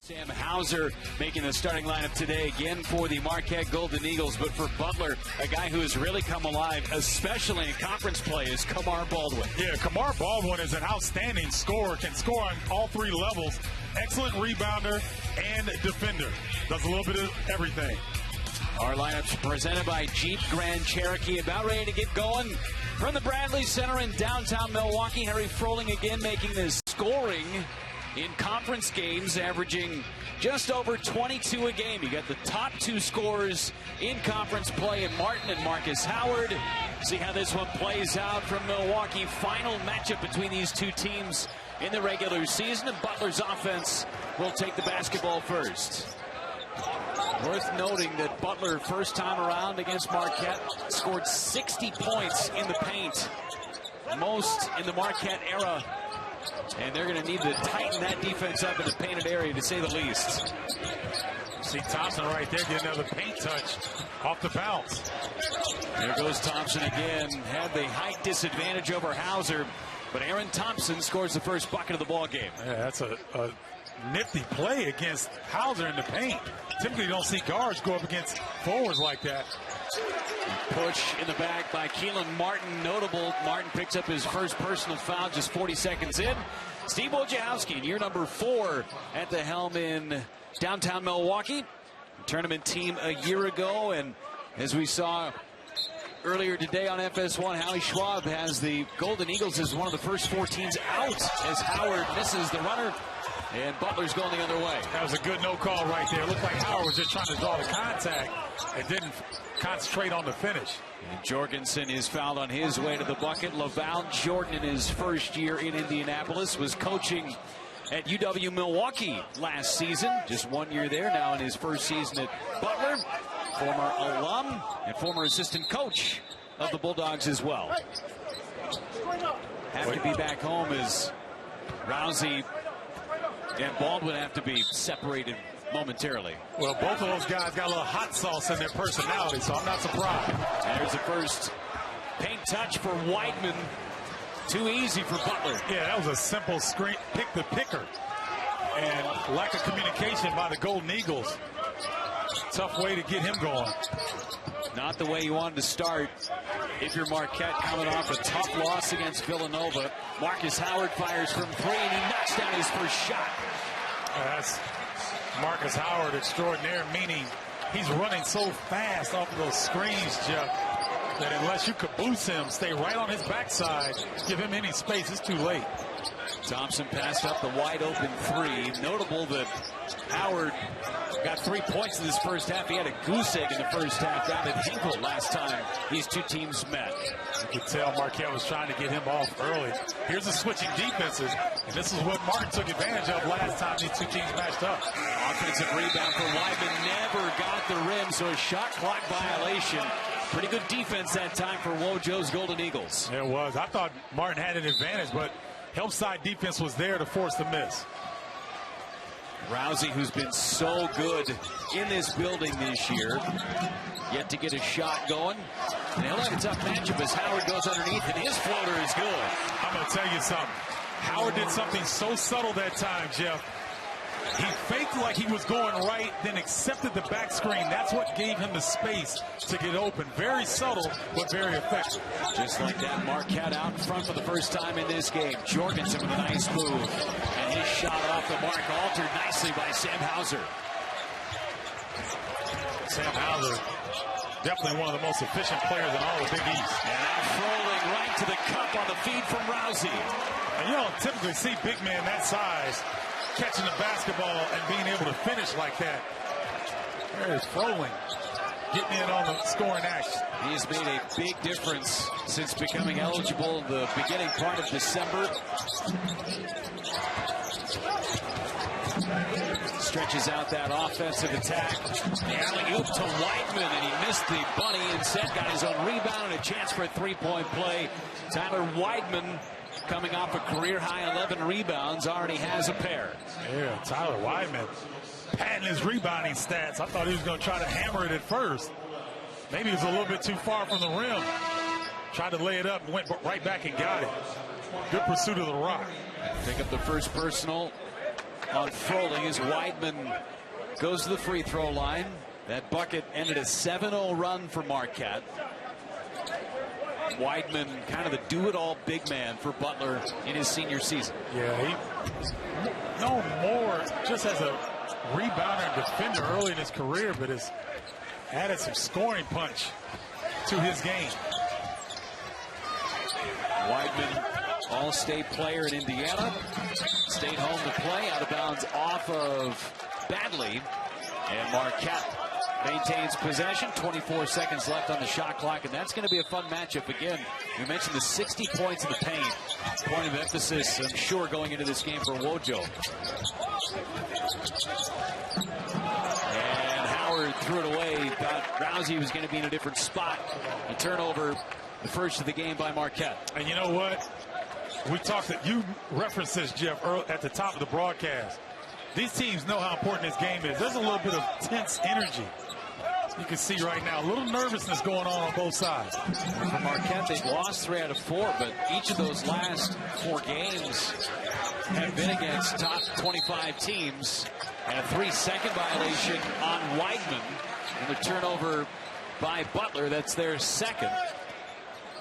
Sam Hauser making the starting lineup today again for the Marquette Golden Eagles, but for Butler, a guy who has really come alive, especially in conference play, is Kamar Baldwin. Yeah, Kamar Baldwin is an outstanding scorer, can score on all three levels. Excellent rebounder and defender. Does a little bit of everything. Our lineup's presented by Jeep Grand Cherokee, about ready to get going. From the Bradley Center in downtown Milwaukee, Harry Froling again making this scoring in conference games, averaging just over 22 a game. You got the top two scorers in conference play in Martin and Marcus Howard. See how this one plays out from Milwaukee. Final matchup between these two teams in the regular season, and Butler's offense will take the basketball first. Worth noting that Butler, first time around against Marquette, scored 60 points in the paint, most in the Marquette era. And they're going to need to tighten that defense up in the painted area, to say the least. See Thompson right there getting another paint touch off the bounce. There goes Thompson again. Had the height disadvantage over Hauser, but Aaron Thompson scores the first bucket of the ball game. Yeah, that's a nifty play against Hauser in the paint. Typically, you don't see guards go up against forwards like that. Push in the back by Keelan Martin. Notable, Martin picks up his first personal foul just 40 seconds in. Steve Wojciechowski in year number 4 at the helm in downtown Milwaukee. Tournament team a year ago, and as we saw earlier today on FS1, Howie Schwab has the Golden Eagles as one of the first 4 teams out as Howard misses the runner. And Butler's going the other way. That was a good no call right there. It looked like Howard was just trying to draw the contact and didn't concentrate on the finish. And Jorgensen is fouled on his way to the bucket. LaVall Jordan, in his first year in Indianapolis, was coaching at UW-Milwaukee last season. Just 1 year there, now in his first season at Butler. Former alum and former assistant coach of the Bulldogs as well. Have to be back home as Rousey and Baldwin have to be separated momentarily. Well, both of those guys got a little hot sauce in their personality, so I'm not surprised. And there's the first paint touch for Weidman. Too easy for Butler. Yeah, that was a simple screen, pick the picker. And lack of communication by the Golden Eagles. Tough way to get him going. Not the way you wanted to start if you're Marquette, coming off a tough loss against Villanova. Marcus Howard fires from 3, and he knocks down his first shot. That's Marcus Howard extraordinaire, meaning he's running so fast off of those screens, Jeff, that unless you caboose him, stay right on his backside, give him any space, it's too late. Thompson passed up the wide open 3. Notable that Howard got 3 points in this first half. He had a goose egg in the first half down at Hinkle last time these two teams met. You could tell Marquette was trying to get him off early. Here's the switching defenses, and this is what Martin took advantage of last time these two teams matched up. Offensive rebound for Weidman, never got the rim, so a shot clock violation. Pretty good defense that time for Wojo's Golden Eagles. It was. I thought Martin had an advantage, but help side defense was there to force the miss. Rousey, who's been so good in this building this year, yet to get a shot going. And he'll have a tough matchup as Howard goes underneath, and his floater is good. I'm going to tell you something. Howard did something so subtle that time, Jeff. He faked like he was going right, then accepted the back screen. That's what gave him the space to get open. Very subtle, but very effective. Just like that, Marquette out in front for the first time in this game. Jorgensen with a nice move. And his shot off the mark, altered nicely by Sam Hauser. Sam Hauser, definitely one of the most efficient players in all the Big East. And now Froling right to the cup on the feed from Rousey. And you don't typically see big men that size catching the basketball and being able to finish like that. There is Froling getting in on the scoring action. He's made a big difference since becoming eligible the beginning part of December. Stretches out that offensive attack. Alley-oop to Weidman, and he missed the bunny. Instead, got his own rebound and a chance for a three-point play. Tyler Weidman, coming off a career-high 11 rebounds, already has a pair. Yeah, Tyler Weidman patting his rebounding stats. I thought he was going to try to hammer it at first. Maybe he was a little bit too far from the rim. Tried to lay it up and went right back and got it. Good pursuit of the rock. Pick up the first personal on Froling as Weidman goes to the free throw line. That bucket ended a 7-0 run for Marquette. Weidman, kind of the do-it-all big man for Butler in his senior season. Yeah, he no more just as a rebounder and defender early in his career, but has added some scoring punch to his game. Weidman, all-state player in Indiana, stayed home to play, out of bounds off of Badley, and Marquette maintains possession. 24 seconds left on the shot clock, and that's going to be a fun matchup. Again, we mentioned the 60 points in the paint. Point of emphasis, I'm sure, going into this game for Wojo. And Howard threw it away. Thought Rousey was going to be in a different spot. A turnover, the first of the game by Marquette. And you know what? We talked that you referenced this, Jeff, at the top of the broadcast. These teams know how important this game is. There's a little bit of tense energy. You can see right now a little nervousness going on both sides. For Marquette, they've lost 3 out of 4, but each of those last 4 games have been against top 25 teams. And a 3-second violation on Weidman. And the turnover by Butler, that's their second.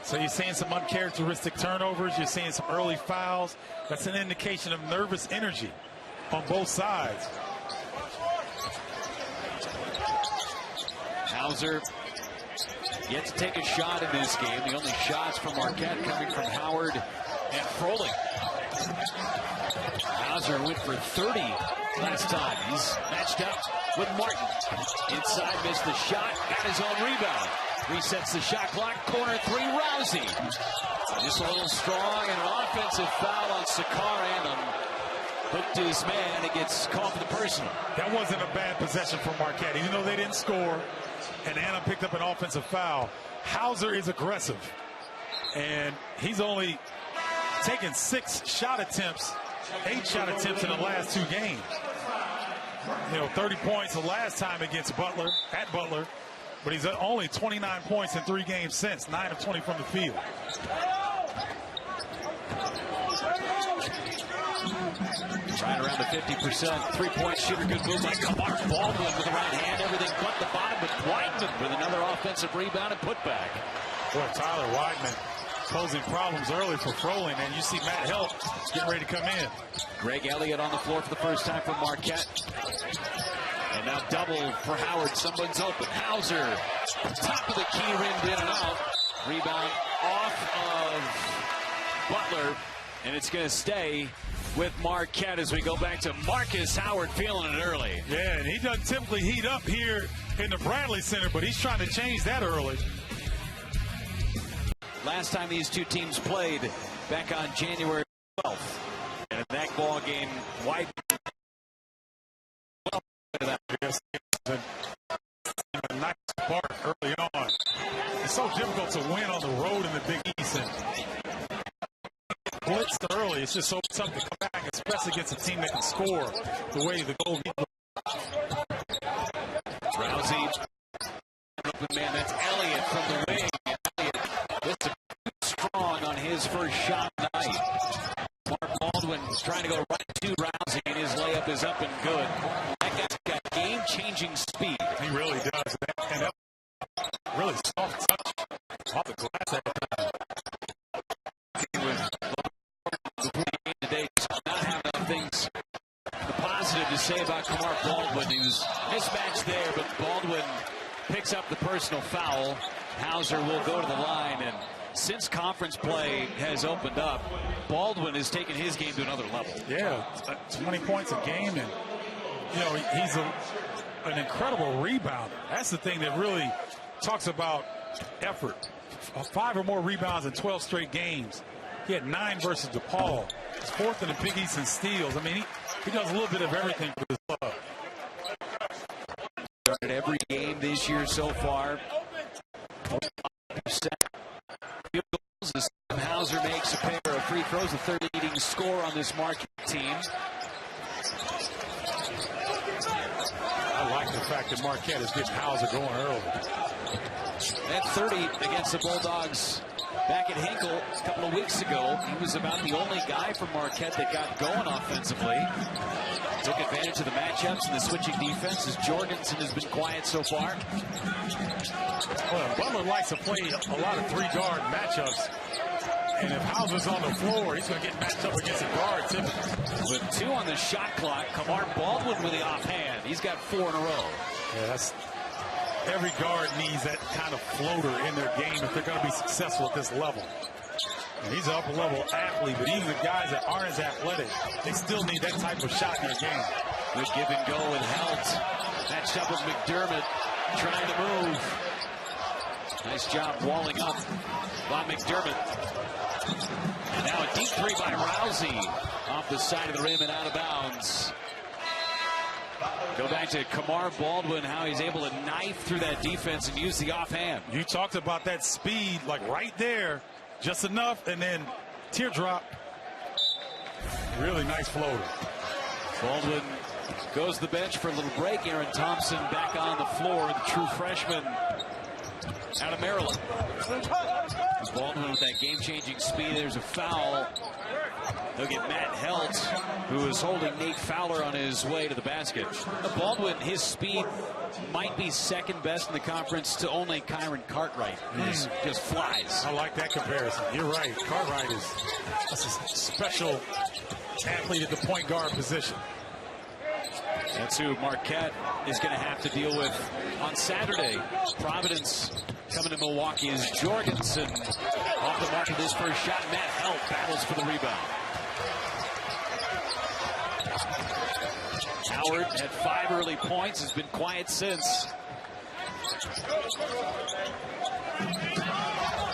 So you're seeing some uncharacteristic turnovers. You're seeing some early fouls. That's an indication of nervous energy on both sides. Hauser yet to take a shot in this game. The only shots from Marquette coming from Howard and Froling. Hauser went for 30 last time. He's matched up with Martin. Inside, missed the shot, got his own rebound. Resets the shot clock, corner 3, Rousey. Just a little strong, and an offensive foul on Sakar Annam. Hooked his man, it gets called for the personal. That wasn't a bad possession for Marquette, even though they didn't score, and Annam picked up an offensive foul. Hauser is aggressive, and he's only taken 6 shot attempts, 8 shot attempts in the last 2 games. 30 points the last time against Butler, at Butler, but he's only 29 points in 3 games since, 9 of 20 from the field. Right around the 50% three-point shooter. Good move by Kamar Baldwin with the right hand. Everything but the bottom, but Weidman with another offensive rebound and putback. Boy, Tyler Weidman posing problems early for Froling, and you see Matt Help getting ready to come in. Greg Elliott on the floor for the first time for Marquette. And now double for Howard. Someone's open. Hauser, top of the key, rimmed in and out. Rebound off of Butler, and it's going to stay with Marquette as we go back to Marcus Howard, feeling it early. Yeah, and he doesn't typically heat up here in the Bradley Center, but he's trying to change that early. Last time these two teams played back on January 12th. And in that ball game, White. A nice spark early on. It's so difficult to win on the road in the Big East. And blitzed early, it's just so tough to come back, especially against a team that can score the way the goal. Rousey, open man, that's Elliott from the wing. Elliott looks strong on his first shot tonight. Mark Baldwin trying to go right to Rousey, and his layup is up and good. That guy's got game-changing speed. He really does. And that really soft touch off the glass. Today, not having enough things the positive to say about Kamar Baldwin. He was mismatched there, but Baldwin picks up the personal foul. Hauser will go to the line, and since conference play has opened up, Baldwin has taken his game to another level. Yeah, 20 points a game, and he's an incredible rebounder. That's the thing that really talks about effort. 5 or more rebounds in 12 straight games. He had 9 versus DePaul. He's 4th in the Big East in steals. I mean, he does a little bit of everything for his club. Started every game this year so far. 5% field goals as Hauser makes a pair of free throws, the third leading scorer on this Marquette team. I like the fact that Marquette is getting Hauser going early. At 30 against the Bulldogs back at Hinkle a couple of weeks ago. He was about the only guy from Marquette that got going offensively. Took advantage of the matchups and the switching defense as Jorgensen has been quiet so far. Well, Butler likes to play a lot of three-guard matchups. And if Hauser's on the floor, he's going to get matched up against a guard typically. With 2 on the shot clock, Kamar Baldwin with the offhand. He's got 4 in a row. Yeah, every guard needs that kind of floater in their game if they're going to be successful at this level. And he's an upper-level athlete, but even the guys that aren't as athletic, they still need that type of shot in their game. Good give and go with Helt. Matched up with McDermott, trying to move. Nice job walling up by McDermott. And now a deep 3 by Rousey off the side of the rim and out of bounds. Go back to Kamar Baldwin, how he's able to knife through that defense and use the offhand. You talked about that speed, like right there, just enough, and then teardrop. Really nice floater. Baldwin goes to the bench for a little break. Aaron Thompson back on the floor, the true freshman out of Maryland. Baldwin with that game-changing speed. There's a foul. They'll get Matt Helt, who is holding Nate Fowler on his way to the basket. Baldwin, his speed might be second best in the conference to only Kyron Cartwright, who just flies. I like that comparison. You're right. Cartwright is a special athlete at the point guard position. That's who Marquette is going to have to deal with on Saturday. Providence coming to Milwaukee is Jorgensen. Off the mark of his first shot. Matt Helt battles for the rebound. Howard had 5 early points, has been quiet since.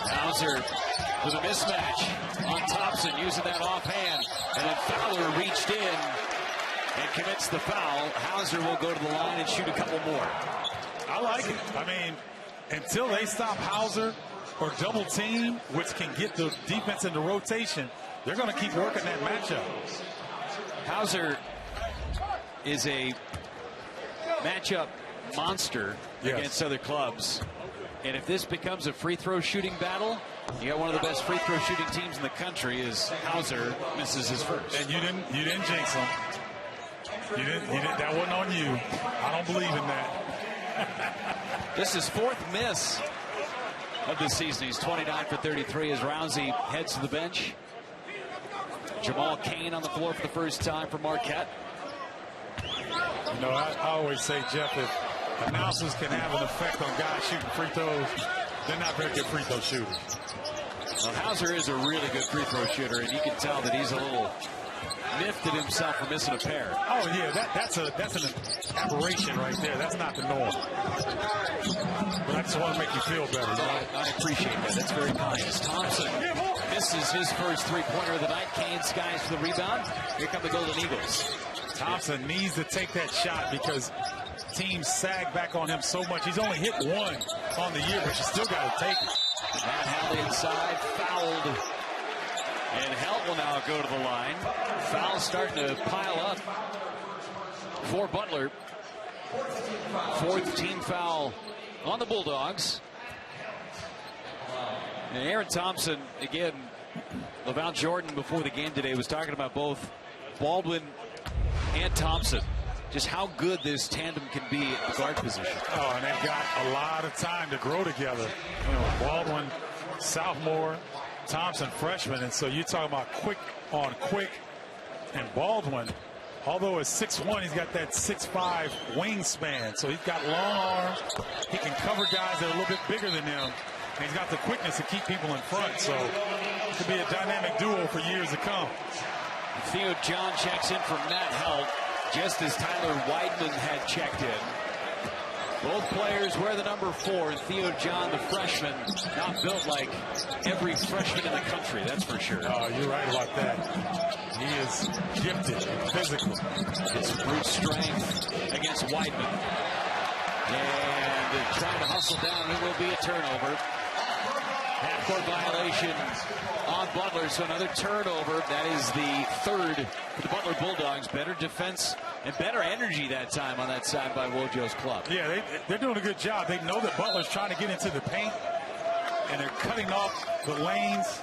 Hauser with a mismatch on Thompson, using that offhand. And then Fowler reached in and commits the foul. Hauser will go to the line and shoot a couple more. I like it. I mean, until they stop Hauser or double team, which can get the defense into rotation, they're going to keep working that matchup. Hauser is a matchup monster against other clubs. And if this becomes a free throw shooting battle, you got one of the best free throw shooting teams in the country as Hauser misses his first. And you didn't jinx him. You didn't, that wasn't on you. I don't believe in that. This is 4th miss of the season. He's 29 for 33 as Rousey heads to the bench. Jamal Cain on the floor for the first time for Marquette. You know, I always say, Jeff, if announcers can have an effect on guys shooting free throws, they're not very good free throw shooters. Well, Hauser is a really good free throw shooter, and you can tell that he's a little miffed at himself for missing a pair. Oh, yeah, that's an aberration right there. That's not the norm. But I just want to make you feel better. I appreciate that. That's very nice. Thompson misses his first three-pointer of the night. Kane skies for the rebound. Here come the Golden Eagles. Thompson needs to take that shot because teams sag back on him so much. He's only hit 1 on the year, but you still got to take it. Matt Howley inside, fouled. And Helt will now go to the line. Foul starting to pile up for Butler. 4th team foul on the Bulldogs. And Aaron Thompson, again, LaVall Jordan before the game today was talking about both Baldwin and Thompson. Just how good this tandem can be at the guard position. Oh, and they've got a lot of time to grow together. You know, Baldwin, sophomore, Thompson, freshman. And so you're talking about quick on quick. And Baldwin, although it's 6'1", he's got that 6'5" wingspan. So he's got long arms. He can cover guys that are a little bit bigger than him. And he's got the quickness to keep people in front. So it could be a dynamic duo for years to come. Theo John checks in for Matt Helt, just as Tyler Weidman had checked in. Both players wear the number 4, and Theo John, the freshman, not built like every freshman in the country, that's for sure. Oh, you're right about that. He is gifted physically. It's brute strength against Weidman. And trying to hustle down, it will be a turnover. Half-court violation on Butler, so another turnover. That is the 3rd for the Butler Bulldogs. Better defense and better energy that time on that side by Wojo's club. Yeah, they're doing a good job. They know that Butler's trying to get into the paint. and they're cutting off the lanes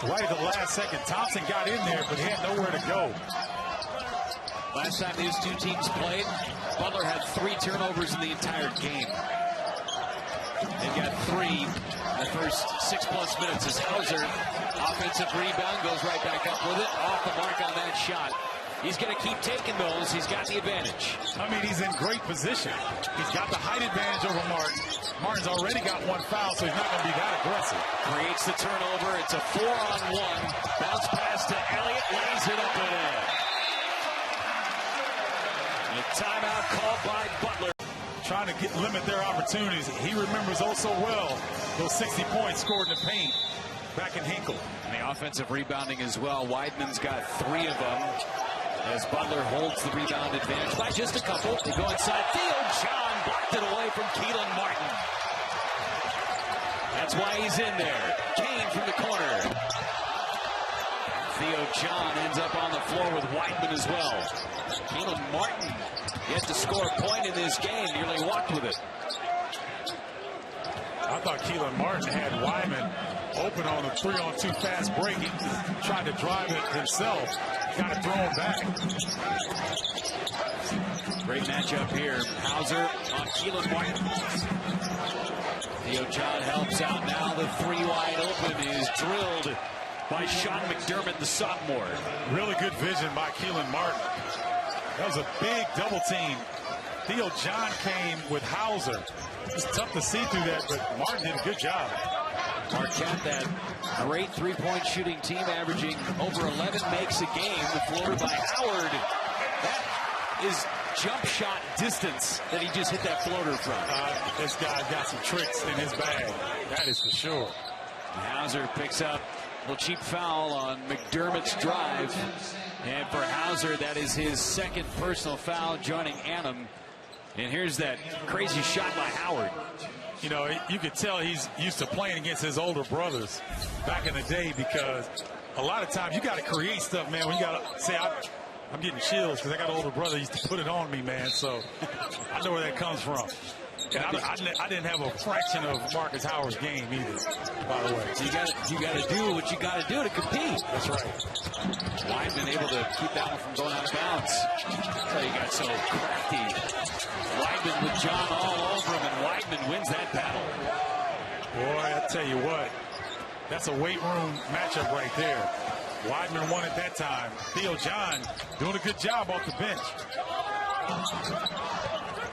right at the last second. Thompson got in there, but he had nowhere to go. Last time these two teams played, Butler had 3 turnovers in the entire game. They've got 3 in the first 6+ minutes as Hauser, offensive rebound, goes right back up with it, off the mark on that shot. He's going to keep taking those. He's got the advantage. I mean, he's in great position. He's got the height advantage over Martin. Martin's already got 1 foul, so he's not going to be that aggressive. Creates the turnover. It's a 4-on-1. Bounce pass to Elliott. Lays it up and in. A timeout called by Butler. Trying to limit their opportunities. He remembers oh so well those 60 points scored in the paint back in Hinkle. And the offensive rebounding as well. Weidman's got 3 of them. As Butler holds the rebound advantage by just a couple. They go inside. Theo John blocked it away from Keelan Martin. That's why he's in there. Kane from the corner. Theo John ends up on the floor with Weidman as well. Keelan Martin yet to score a point in this game. Nearly walked with it. I thought Keelan Martin had Weidman open on a 3-on-2 fast break. He tried to drive it himself. Got to throw him back. Great matchup here. Hauser on Keelan Martin. Theo John helps out now. The 3 wide open is drilled by Sean McDermott, the sophomore. Really good vision by Keelan Martin. That was a big double team. Theo John came with Hauser. It's tough to see through that, but Martin did a good job. Marquette, that great 3-point shooting team, averaging over 11 makes a game. The floater by Howard. That is jump shot distance that he just hit that floater from. This guy's got some tricks in his bag. That is for sure. Hauser picks up a little cheap foul on McDermott's drive. And for Hauser, that is his 2nd personal foul, joining Annam. And here's that crazy shot by Howard. You know, you could tell he's used to playing against his older brothers back in the day, because a lot of times you got to create stuff, man. When you got to say, I'm getting chills because I got an older brother who used to put it on me, man. So I know where that comes from. And I didn't have a fraction of Marcus Howard's game either, by the way. So you got to do what you got to do to compete. That's right. Weidman able to keep that one from going out of bounds. That's how you got so crafty. Weidman with John all over him, and Weidman wins that battle. Boy, I tell you what, that's a weight room matchup right there. Weidman won at that time. Theo John doing a good job off the bench.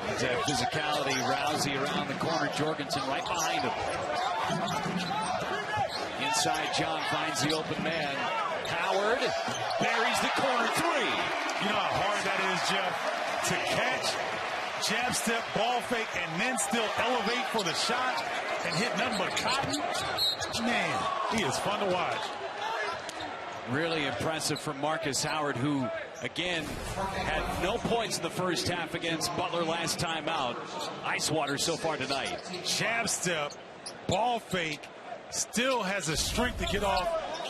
There's that physicality. Rousey around the corner. Jorgensen right behind him. Inside, John finds the open man. Howard buries the corner 3. You know how hard that is, Jeff, to catch, jab step, ball fake, and then still elevate for the shot and hit nothing but cotton? Man, he is fun to watch. Really impressive from Marcus Howard, who, again, had no points in the first half against Butler last time out. Ice water so far tonight. Jab step, ball fake, still has the strength to get off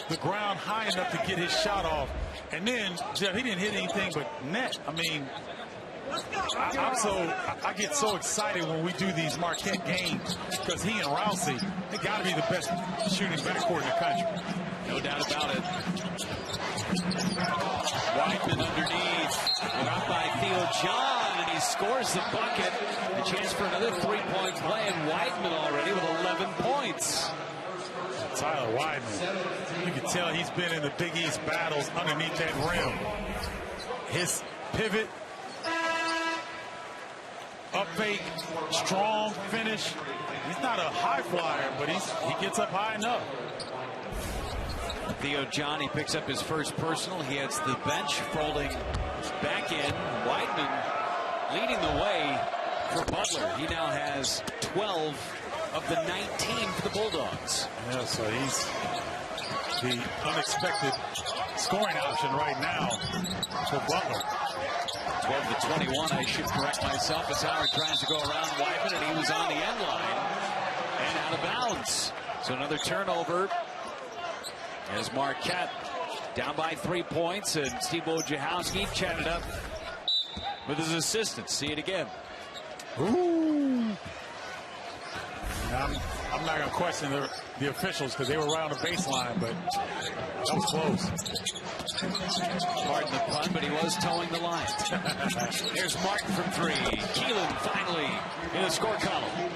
the ground high enough to get his shot off. And then, Jeff, he didn't hit anything but net. I mean, I get so excited when we do these Marquette games, because he and Rousey, they got to be the best shooting backcourt in the country. No doubt about it. Weidman underneath. Got by Theo John, and he scores the bucket. A chance for another 3-point play, and Weidman already with 11 points. Tyler Weidman, you can tell he's been in the Big East battles underneath that rim. His pivot, up fake, strong finish. He's not a high flyer, but he gets up high enough. Theo John, he picks up his first personal. He hits the bench, folding back in. Weidman leading the way for Butler. He now has 12 of the 19 for the Bulldogs. Yeah, so he's the unexpected scoring option right now for Butler. 12 to 21, I should correct myself, as Howard tries to go around Weidman, and he was on the end line and out of bounds. So another turnover as Marquette down by 3 points, and Steve Wojciechowski chatted up with his assistants. See it again. Ooh. I'm not going to question the officials because they were right on the baseline, but that was close. Pardon the pun, but he was towing the line. Here's Martin from three. Keelan finally in the score column.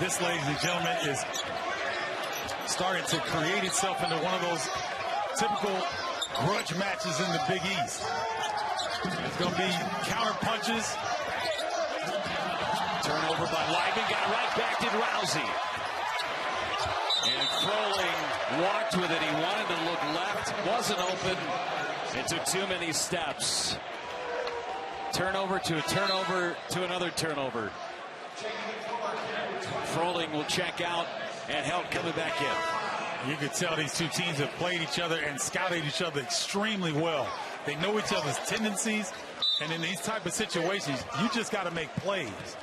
This, ladies and gentlemen, is starting to create itself into one of those typical grudge matches in the Big East. It's going to be counter punches. Turnover by Lyman, got right back to Rousey. And Froling walked with it. He wanted to look left, wasn't open. It took too many steps. Turnover to a turnover to another turnover. Froling will check out and help coming back in. You could tell these two teams have played each other and scouted each other extremely well. They know each other's tendencies, and in these type of situations, you just got to make plays.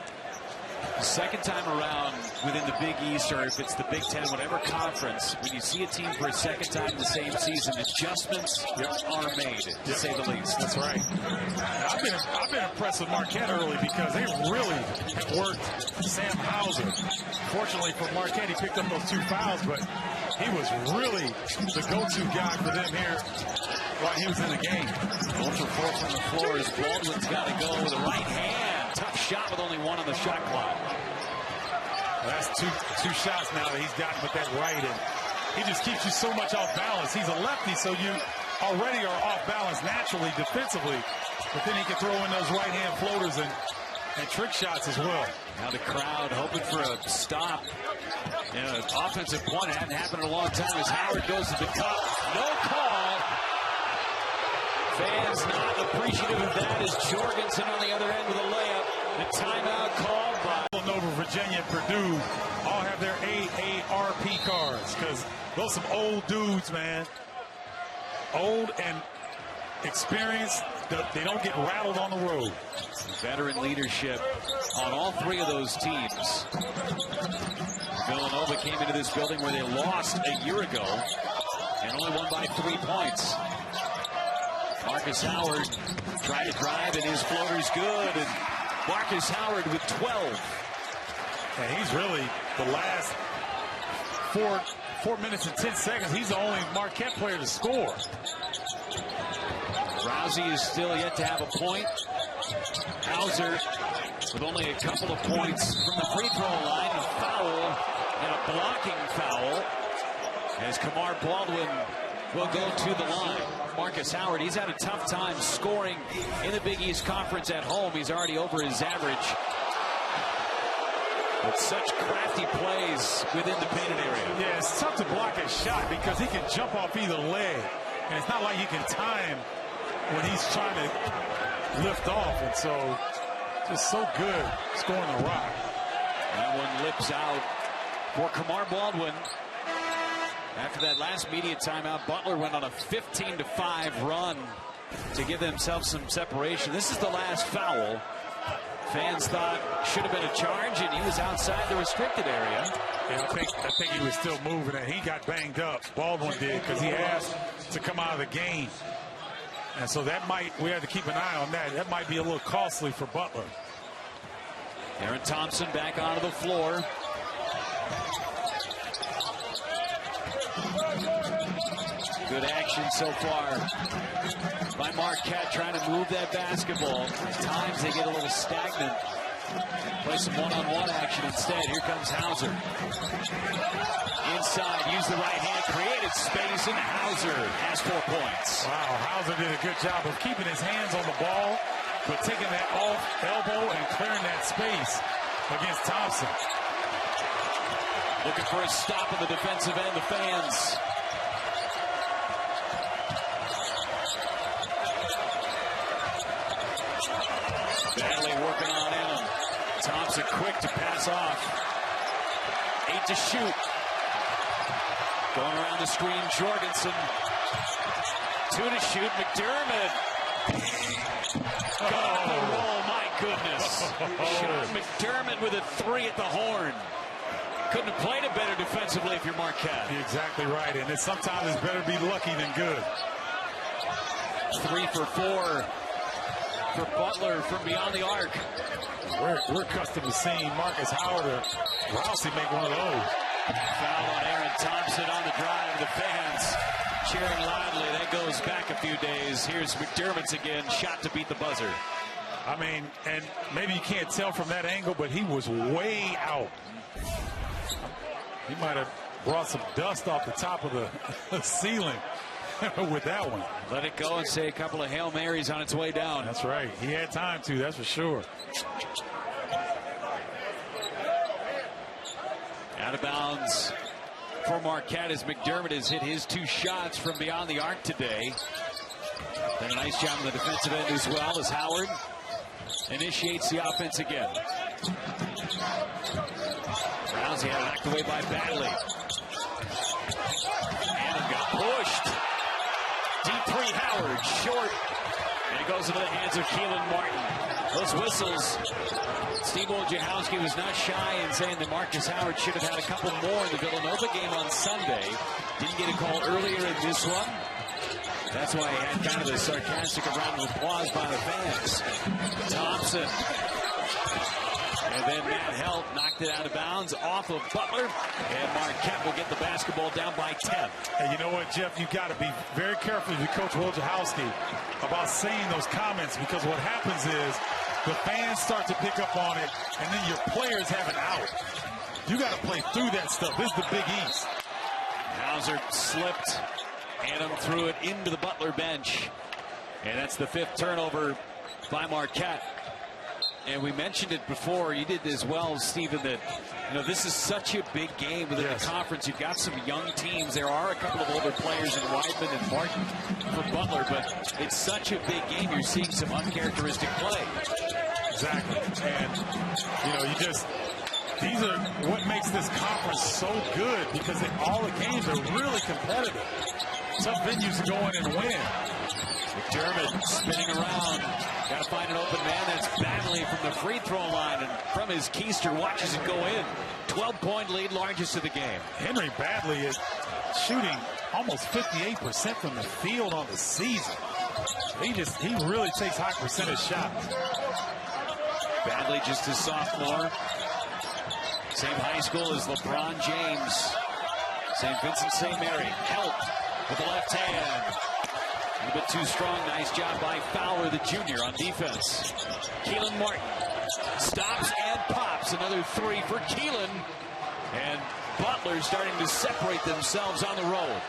Second time around within the Big East, or if it's the Big Ten, whatever conference, when you see a team for a second time in the same season, adjustments are made, to say the least. That's right. I've been impressed with Marquette early because they really worked Sam Hauser. Fortunately for Marquette, he picked up those 2 fouls, but he was really the go-to guy for them here while he was in the game. 0 for 4 from the floor as Baldwin's got to go with a right hand. Tough shot with only one on the shot clock. Well, that's two shots now that he's gotten with that right, and he just keeps you so much off balance. He's a lefty, so you already are off balance naturally defensively, but then he can throw in those right-hand floaters and trick shots as well. Now the crowd hoping for a stop. An offensive point. It hadn't happened in a long time as Howard goes to the cup. No call. Fans not appreciative of that as Jorgensen on the other end with a layup. The timeout called by Villanova, Virginia, Purdue all have their AARP cards because those some old dudes, man. Old and experienced. They don't get rattled on the road. Veteran leadership on all three of those teams. Villanova came into this building where they lost a year ago and only won by 3 points. Marcus Howard tried to drive, and his floater's good. And Marcus Howard with 12. And he's really the last 4 minutes and 10 seconds. He's the only Marquette player to score. Rousey is still yet to have a point. Hauser with only a couple of points from the free throw line. A foul and a blocking foul as Kamar Baldwin will go to the line. Marcus Howard, he's had a tough time scoring in the Big East Conference at home. He's already over his average. But such crafty plays within the painted area. Yeah, it's tough to block a shot because he can jump off either leg. And it's not like you can time when he's trying to lift off. And so, just so good scoring the rock. That one lips out for Kamar Baldwin. After that last media timeout, Butler went on a 15-5 run to give themselves some separation. This is the last foul. Fans thought should have been a charge, and he was outside the restricted area. Yeah, I think he was still moving, and he got banged up. Baldwin did, because he asked to come out of the game. And so we have to keep an eye on that. That might be a little costly for Butler. Aaron Thompson back onto the floor. Good action so far by Marquette trying to move that basketball. At times they get a little stagnant. Play some one-on-one action instead. Here comes Hauser. Inside, use the right hand, created space, and Hauser has 4 points. Wow, Hauser did a good job of keeping his hands on the ball, but taking that off elbow and clearing that space against Thompson. Looking for a stop on the defensive end, the fans. Badly working on him. Thompson quick to pass off. 8 to shoot. Going around the screen, Jorgensen. 2 to shoot, McDermott. Got on the roll, my goodness. Sean McDermott with a 3 at the horn. Couldn't have played it better defensively if you're Marquette. You're exactly right, and sometimes it's better to be lucky than good. 3 for 4 for Butler from beyond the arc. We're accustomed to seeing Marcus Howard or Rousey make one of those. Foul on Aaron Thompson on the drive. The fans cheering loudly. That goes back a few days. Here's McDermott's again, shot to beat the buzzer. I mean, and maybe you can't tell from that angle, but he was way out. He might have brought some dust off the top of the ceiling with that one. Let it go and say a couple of Hail Marys on its way down. That's right. He had time to, that's for sure. Out of bounds for Marquette as McDermott has hit his 2 shots from beyond the arc today. Done a nice job on the defensive end as well as Howard initiates the offense again. Rousey had it knocked away by Badley. Adam got pushed. Deep 3 Howard, short. And it goes into the hands of Keelan Martin. Those whistles. Steve Wojciechowski was not shy in saying that Marcus Howard should have had a couple more in the Villanova game on Sunday. Didn't get a call earlier in this one. That's why he had kind of a sarcastic round of applause by the fans. Thompson. And then Matt Helt knocked it out of bounds off of Butler. And Marquette will get the basketball down by 10. And you know what, Jeff? You've got to be very careful with Coach Wojciechowski about saying those comments, because what happens is the fans start to pick up on it, and then your players have an out. You got to play through that stuff. This is the Big East. Hauser slipped. Adam threw it into the Butler bench. And that's the 5th turnover by Marquette. And we mentioned it before, you did as well, Stephen, that this is such a big game within the conference. You've got some young teams. There are a couple of older players in Weidman and Martin for Butler, but it's such a big game. You're seeing some uncharacteristic play. Exactly. And, these are what makes this conference so good, because all the games are really competitive. Tough venues to go in and win. McDermott spinning around. Got to find an open man. That's Badley from the free throw line. And from his keister, watches it go in. 12-point lead, largest of the game. Henry Badley is shooting almost 58% from the field on the season. He really takes high percentage shots. Badley just a sophomore. Same high school as LeBron James. St. Vincent St. Mary. Help with the left hand. A little bit too strong. Nice job by Fowler, the junior, on defense. Keelan Martin stops and pops. Another 3 for Keelan. And Butler starting to separate themselves on the road.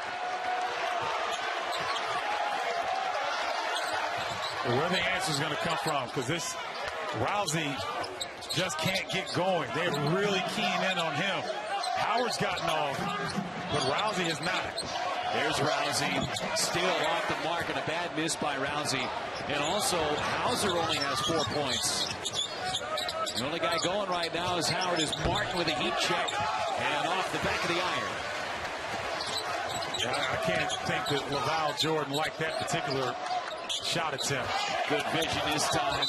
Where the answer is going to come from, because this Rousey just can't get going. They're really keying in on him. Howard's gotten off, but Rousey has not. There's Rousey, still off the mark, and a bad miss by Rousey. And also, Hauser only has 4 points. The only guy going right now is Howard, is Martin with a heat check, and off the back of the iron. Yeah, I can't think that LaVall Jordan liked that particular shot attempt. Good vision this time,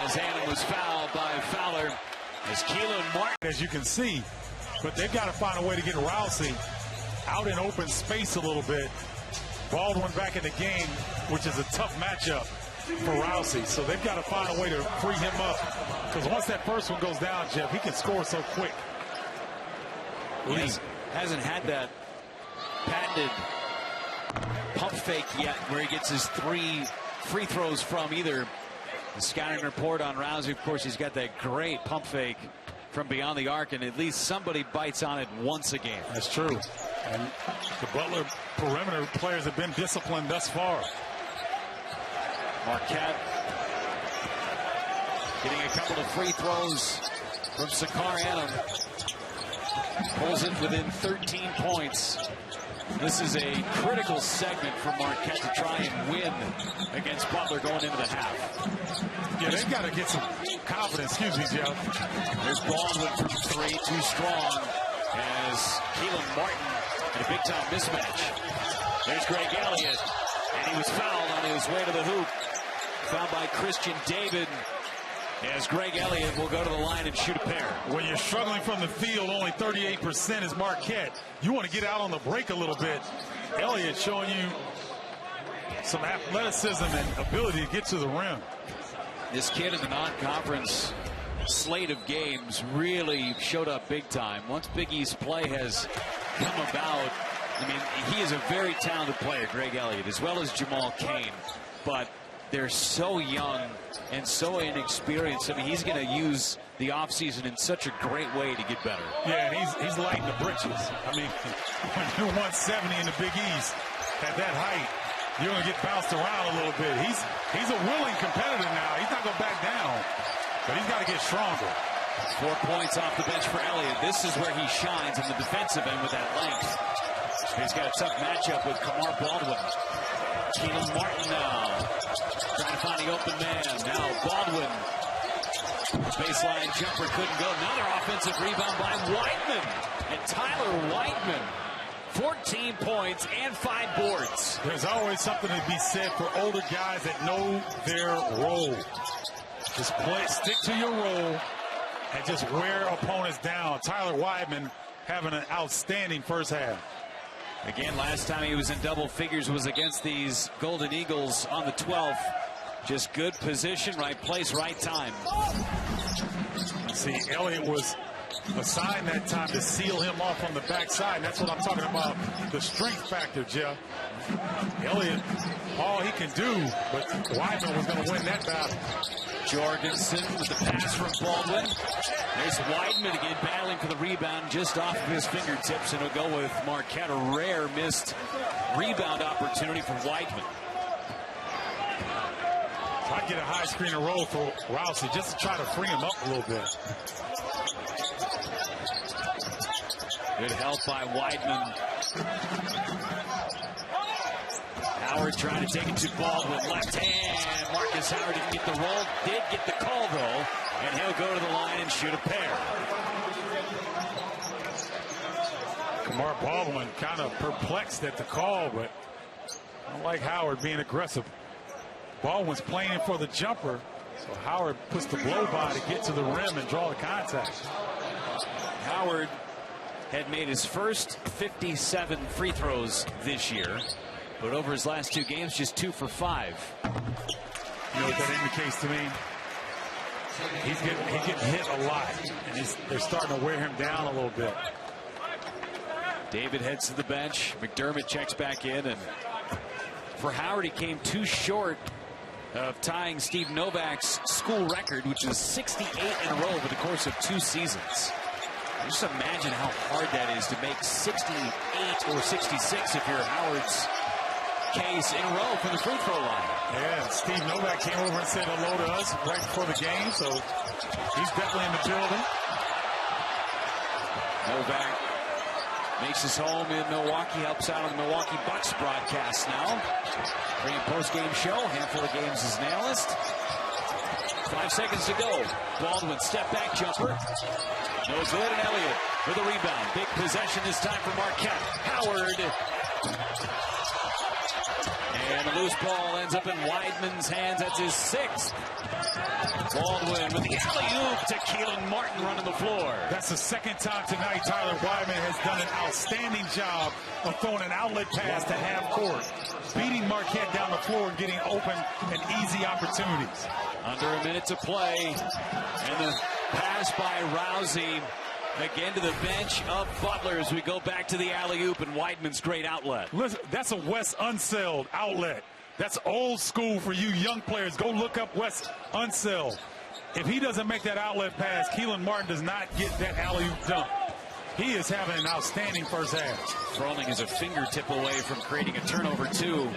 as Adam was fouled by Fowler. As Keelan Martin, as you can see, but they've got to find a way to get Rousey out in open space a little bit. Baldwin back in the game, which is a tough matchup for Rousey. So they've got to find a way to free him up, because once that first one goes down, Jeff, he can score so quick. He hasn't had that patented pump fake yet, where he gets his 3 free throws from either. The scouting report on Rousey, of course, he's got that great pump fake from beyond the arc, and at least somebody bites on it once a game. That's true. And the Butler perimeter players have been disciplined thus far. Marquette getting a couple of free throws from Sakar Adam. Pulls it within 13 points. This is a critical segment for Marquette to try and win against Butler going into the half. Yeah, they've got to get some confidence. Excuse me, Jeff. There's Baldwin from 3, too strong, as Keelan Martin in a big-time mismatch. There's Greg Elliott, and he was fouled on his way to the hoop. Fouled by Christian David, as Greg Elliott will go to the line and shoot a pair. When you're struggling from the field, only 38% is Marquette. You want to get out on the break a little bit. Elliott showing you some athleticism and ability to get to the rim. This kid in the non-conference slate of games really showed up big time. Once Big East play has come about, I mean, he is a very talented player, Greg Elliott, as well as Jamal Cain. But they're so young and so inexperienced. I mean, he's going to use the offseason in such a great way to get better. Yeah, and he's lighting the britches. I mean, when you're 170 in the Big East at that height, you're going to get bounced around a little bit. He's a willing competitor now. He's not going to back down, but he's got to get stronger. 4 points off the bench for Elliott. This is where he shines in the defensive end with that length. He's got a tough matchup with Kamar Baldwin. Keelan Martin now trying to find the open man. Now Baldwin. Baseline jumper couldn't go. Another offensive rebound by Whiteman. And Tyler Whiteman. 14 points and 5 boards. There's always something to be said for older guys that know their role. Just stick to your role and just wear opponents down. Tyler Whiteman having an outstanding first half. Again, last time he was in double figures was against these Golden Eagles on the 12th. Just good position, right place, right time. See, Elliott was assigned that time to seal him off on the backside. And that's what I'm talking about, the strength factor, Jeff. Elliott, all he can do, but Whiteman was going to win that battle. Jorgensen with the pass from Baldwin. There's Whiteman again battling for the rebound just off of his fingertips, and he'll go with Marquette. A rare missed rebound opportunity for Whiteman. I'd get a high screen and roll for Rousey just to try to free him up a little bit. Good help by Whiteman. Howard trying to take it to Baldwin. Left hand. Marcus Howard didn't get the roll. Did get the call, though. And he'll go to the line and shoot a pair. Kamar Baldwin kind of perplexed at the call, but I don't like Howard being aggressive. Baldwin's playing for the jumper, so Howard puts the blow by to get to the rim and draw the contact. Howard had made his first 57 free throws this year, but over his last 2 games, just 2 for 5. You know what that indicates to me? He's getting hit a lot, and they're starting to wear him down a little bit. David heads to the bench. McDermott checks back in, and for Howard, he came too short of tying Steve Novak's school record, which is 68 in a row over the course of 2 seasons. Just imagine how hard that is to make 68 or 66 if you're Howard's case in a row from the free throw line. Yeah, Steve Novak came over and said hello to us right before the game, so he's definitely in the building. Novak makes his home in Milwaukee, helps out on the Milwaukee Bucks broadcast now. Pre- and post-game show, handful of games as an analyst. 5 seconds to go. Baldwin step-back jumper. No good, and Elliott with a rebound. Big possession this time for Marquette. Howard. And the loose ball ends up in Weidman's hands. That's his 6th. Baldwin with the alley-oop to Keelan Martin running the floor. That's the 2nd time tonight Tyler Weidman has done an outstanding job of throwing an outlet pass to half court, beating Marquette down the floor and getting open and easy opportunities. Under a minute to play, and the pass by Rousey again to the bench of Butler as we go back to the alley-oop and Weidman's great outlet. Listen, that's a Wes Unseld outlet. That's old school for you young players. Go look up Wes Unseld. If he doesn't make that outlet pass, Keelan Martin does not get that alley-oop dunk. He is having an outstanding first half. Froling is a fingertip away from creating a turnover, too.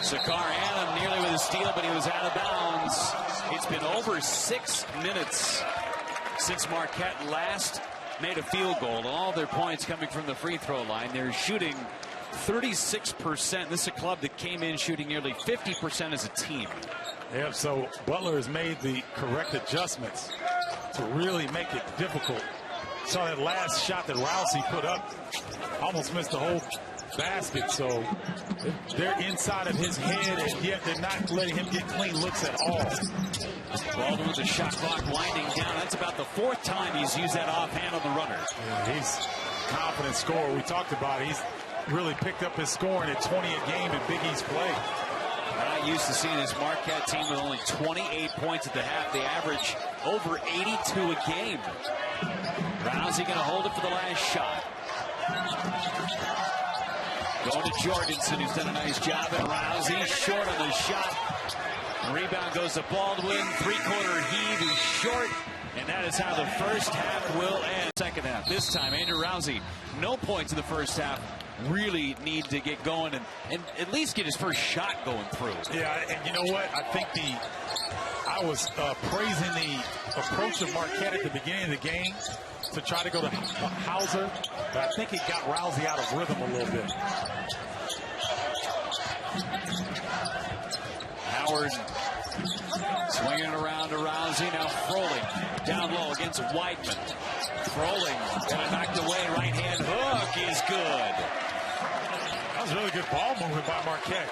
Sakar Adam nearly with a steal, but he was out of bounds. It's been over 6 minutes since Marquette last made a field goal. All their points coming from the free throw line. They're shooting 36%. This is a club that came in shooting nearly 50% as a team. Yeah, so Butler has made the correct adjustments to really make it difficult. Saw that last shot that Rousey put up, almost missed the whole basket. So they're inside of his head, and yet they're not letting him get clean looks at all. Baldwin with the shot clock winding down. That's about the 4th time he's used that offhand on the runner. Yeah, he's a confident scorer. We talked about it. really picked up his scoring at 20 a game in Big East play. Not used to seeing this Marquette team with only 28 points at the half. They average over 82 a game. Rousey going to hold it for the last shot. Going to Jorgensen, who's done a nice job. And Rousey short on the shot. Rebound goes to Baldwin. Three-quarter heave. He's short. And that is how the first half will end. Second half. This time, Andrew Rousey, no points in the first half. Really need to get going and at least get his first shot going through. Yeah, and you know what? I think I was praising the approach of Marquette at the beginning of the game to try to go to Hauser, but I think it got Rousey out of rhythm a little bit. Howard swinging it around to Rousey. Now Froling down low against Weidman. Froling got it knocked away. Right hand hook is good. That was really good ball movement by Marquette.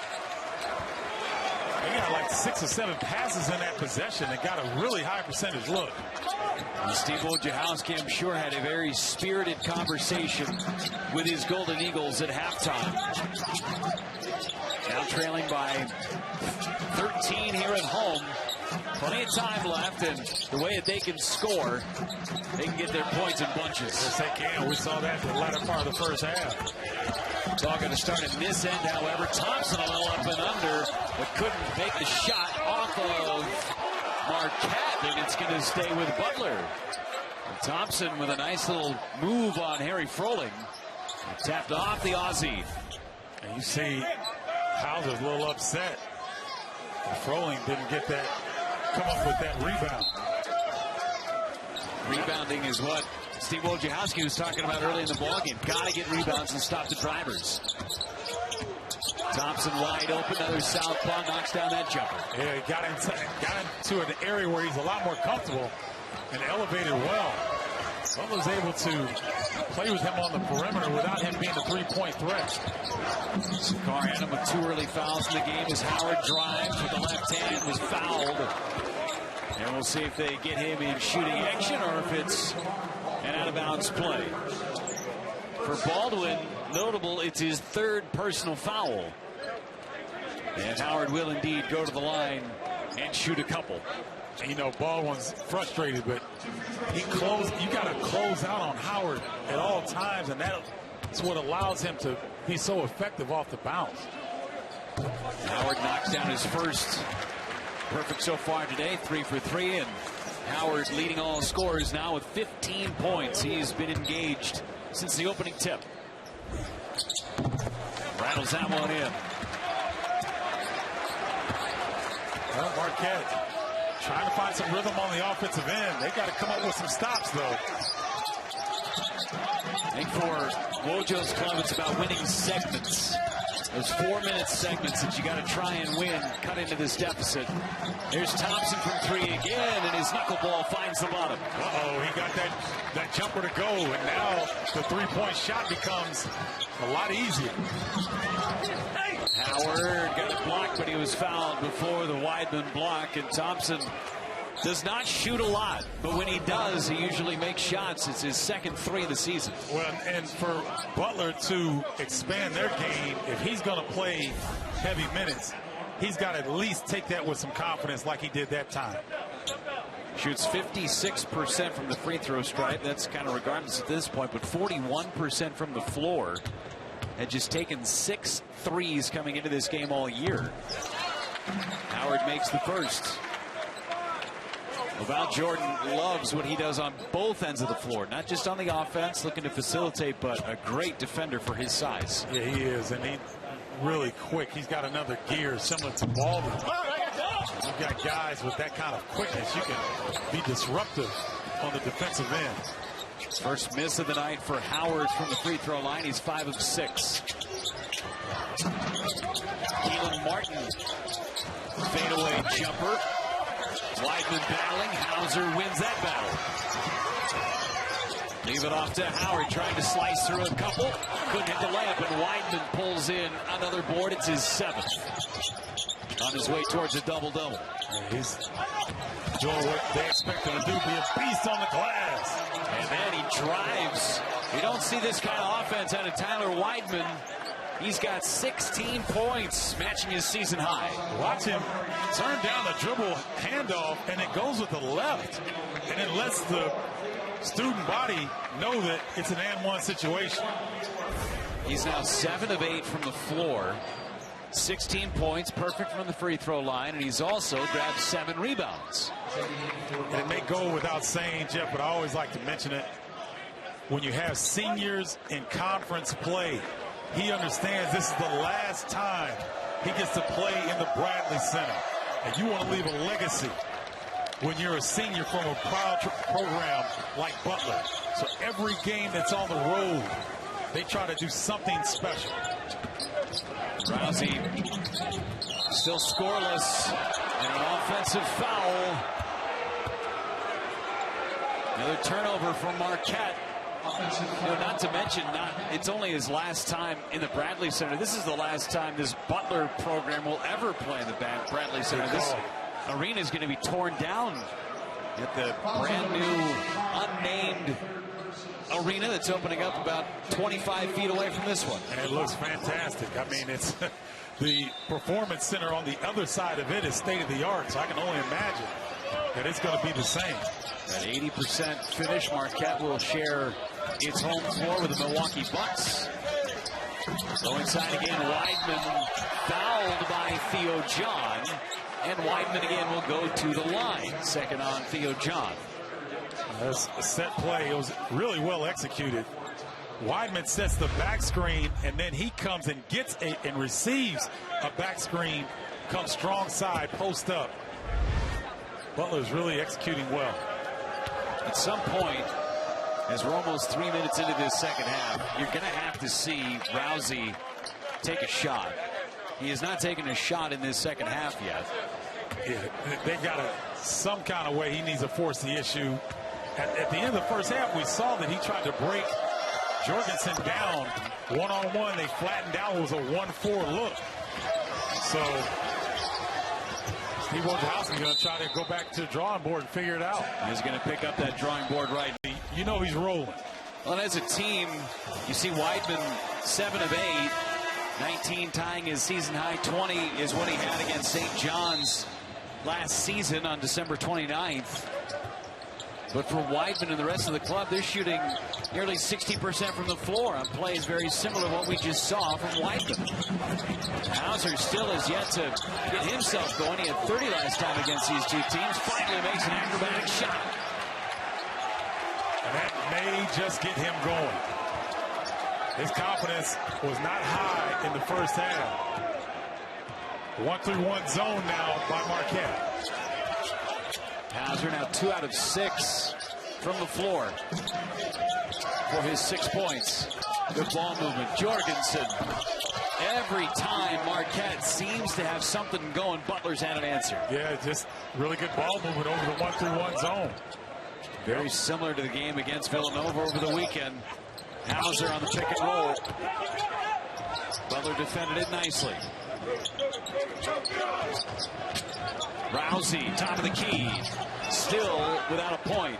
They got like 6 or 7 passes in that possession and got a really high percentage look. And Steve Wojciechowski, I'm sure, had a very spirited conversation with his Golden Eagles at halftime. Now trailing by 13 here at home. Plenty of time left, and the way that they can score, they can get their points in bunches. Yes, they can. We saw that in the latter part of the first half. It's all going to start at this end, however. Thompson a little up and under, but couldn't make the shot off of Marquette, and it's going to stay with Butler. And Thompson with a nice little move on Harry Froling. Tapped off the Aussie. And you see Hauser's a little upset. Froling didn't get that, come up with that rebound. Rebounding is what Steve Wojciechowski was talking about early in the ballgame. Got to get rebounds and stop the drivers. Thompson wide open, another southpaw, knocks down that jumper. Yeah, he got into an area where he's a lot more comfortable and elevated well. Butler's able to play with him on the perimeter without him being a three-point threat. Carr had him with 2 early fouls in the game as Howard drives with the left hand, was fouled. And we'll see if they get him in shooting action or if it's an out-of-bounds play. For Baldwin, notable, it's his 3rd personal foul. And Howard will indeed go to the line and shoot a couple. And you know, Baldwin's frustrated, but you got to close out on Howard at all times, and that's what allows him to be so effective off the bounce. Howard knocks down his first perfect so far today, 3 for 3, and Howard leading all scorers now with 15 points. He's been engaged since the opening tip. Rattles that one in. Well, Marquette trying to find some rhythm on the offensive end. They got to come up with some stops, though. I think for Wojo's club, it's about winning segments. Those 4-minute segments that you got to try and win, cut into this deficit. There's Thompson from 3 again, and his knuckleball finds the bottom. Uh-oh, he got that jumper to go, and now the three-point shot becomes a lot easier. Howard got it blocked, but he was fouled before the Weidman block, and Thompson does not shoot a lot, but when he does, he usually makes shots. It's his 2nd 3 of the season. Well, and for Butler to expand their game, if he's going to play heavy minutes, he's got to at least take that with some confidence like he did that time. Shoots 56% from the free throw stripe. That's kind of regardless at this point, but 41% from the floor. Had just taken 6 threes coming into this game all year. Howard makes the first. Val Jordan loves what he does on both ends of the floor, not just on the offense, looking to facilitate, but a great defender for his size. Yeah, he is, and he's really quick. He's got another gear similar to Baldwin. You've got guys with that kind of quickness. You can be disruptive on the defensive end. First miss of the night for Howard from the free throw line. He's 5 of 6. Keelan Martin, fadeaway jumper. Weidman battling. Hauser wins that battle. Leave it off to Howard, trying to slice through a couple. Couldn't hit the layup, and Weidman pulls in another board. It's his 7th. On his way towards a double-double. He's doing what they expect him to do, be a beast on the glass. And then he drives. You don't see this kind of offense out of Tyler Weidman He's got 16 points, matching his season high. Watch him turn down a dribble handoff, and it goes with the left. And it lets the student body know that it's an and one situation. He's now 7 of 8 from the floor. 16 points, perfect from the free throw line, and he's also grabbed 7 rebounds. And it may go without saying, Jeff, but I always like to mention it. When you have seniors in conference play, he understands this is the last time he gets to play in the Bradley Center. And you want to leave a legacy when you're a senior from a proud program like Butler. So every game that's on the road, they try to do something special. Rousey still scoreless, and an offensive foul. Another turnover from Marquette. Not to mention, it's only his last time in the Bradley Center. This is the last time this Butler program will ever play in the Bradley Center. This arena is going to be torn down at the brand new, unnamed arena that's opening up about 25 feet away from this one. And it looks fantastic. I mean, it's the Performance Center on the other side of it is state-of-the-art, so I can only imagine that it's going to be the same. At 80% finish, Marquette will share its home floor with the Milwaukee Bucks. Go inside again, Weidman fouled by Theo John, and Weidman again will go to the line. Second on Theo John. That's a set play. It was really well executed. Weidman sets the back screen, and then he comes and gets and receives a back screen, comes strong side, post up. Butler's really executing well. At some point, as we're almost 3 minutes into this second half, you're going to have to see Rousey take a shot. He has not taken a shot in this second half yet. Yeah, they've got some kind of way he needs to force the issue. At the end of the first half, we saw that he tried to break Jorgensen down one-on-one. They flattened down. It was a 1-4 look. So Steve Wojciechowski's going to try to go back to the drawing board and figure it out. He's going to pick up that drawing board right. You know he's rolling. Well, as a team, you see Weidman 7 of 8, 19 tying his season high. 20 is what he had against St. John's last season on December 29th. But for Weidman and the rest of the club, they're shooting nearly 60% from the floor on plays very similar to what we just saw from Weidman. Hauser still has yet to get himself going. He had 30 last time against these two teams. Finally makes an acrobatic shot. And that may just get him going. His confidence was not high in the first half. 1-3-1 zone now by Marquette. Hauser now 2 out of 6 from the floor for his 6 points. Good ball movement. Jorgensen. Every time Marquette seems to have something going, Butler's had an answer. Yeah, just really good ball movement over the 1-3-1 zone. Very similar to the game against Villanova over the weekend. Hauser on the pick and roll. Butler defended it nicely. Rousey, top of the key, still without a point.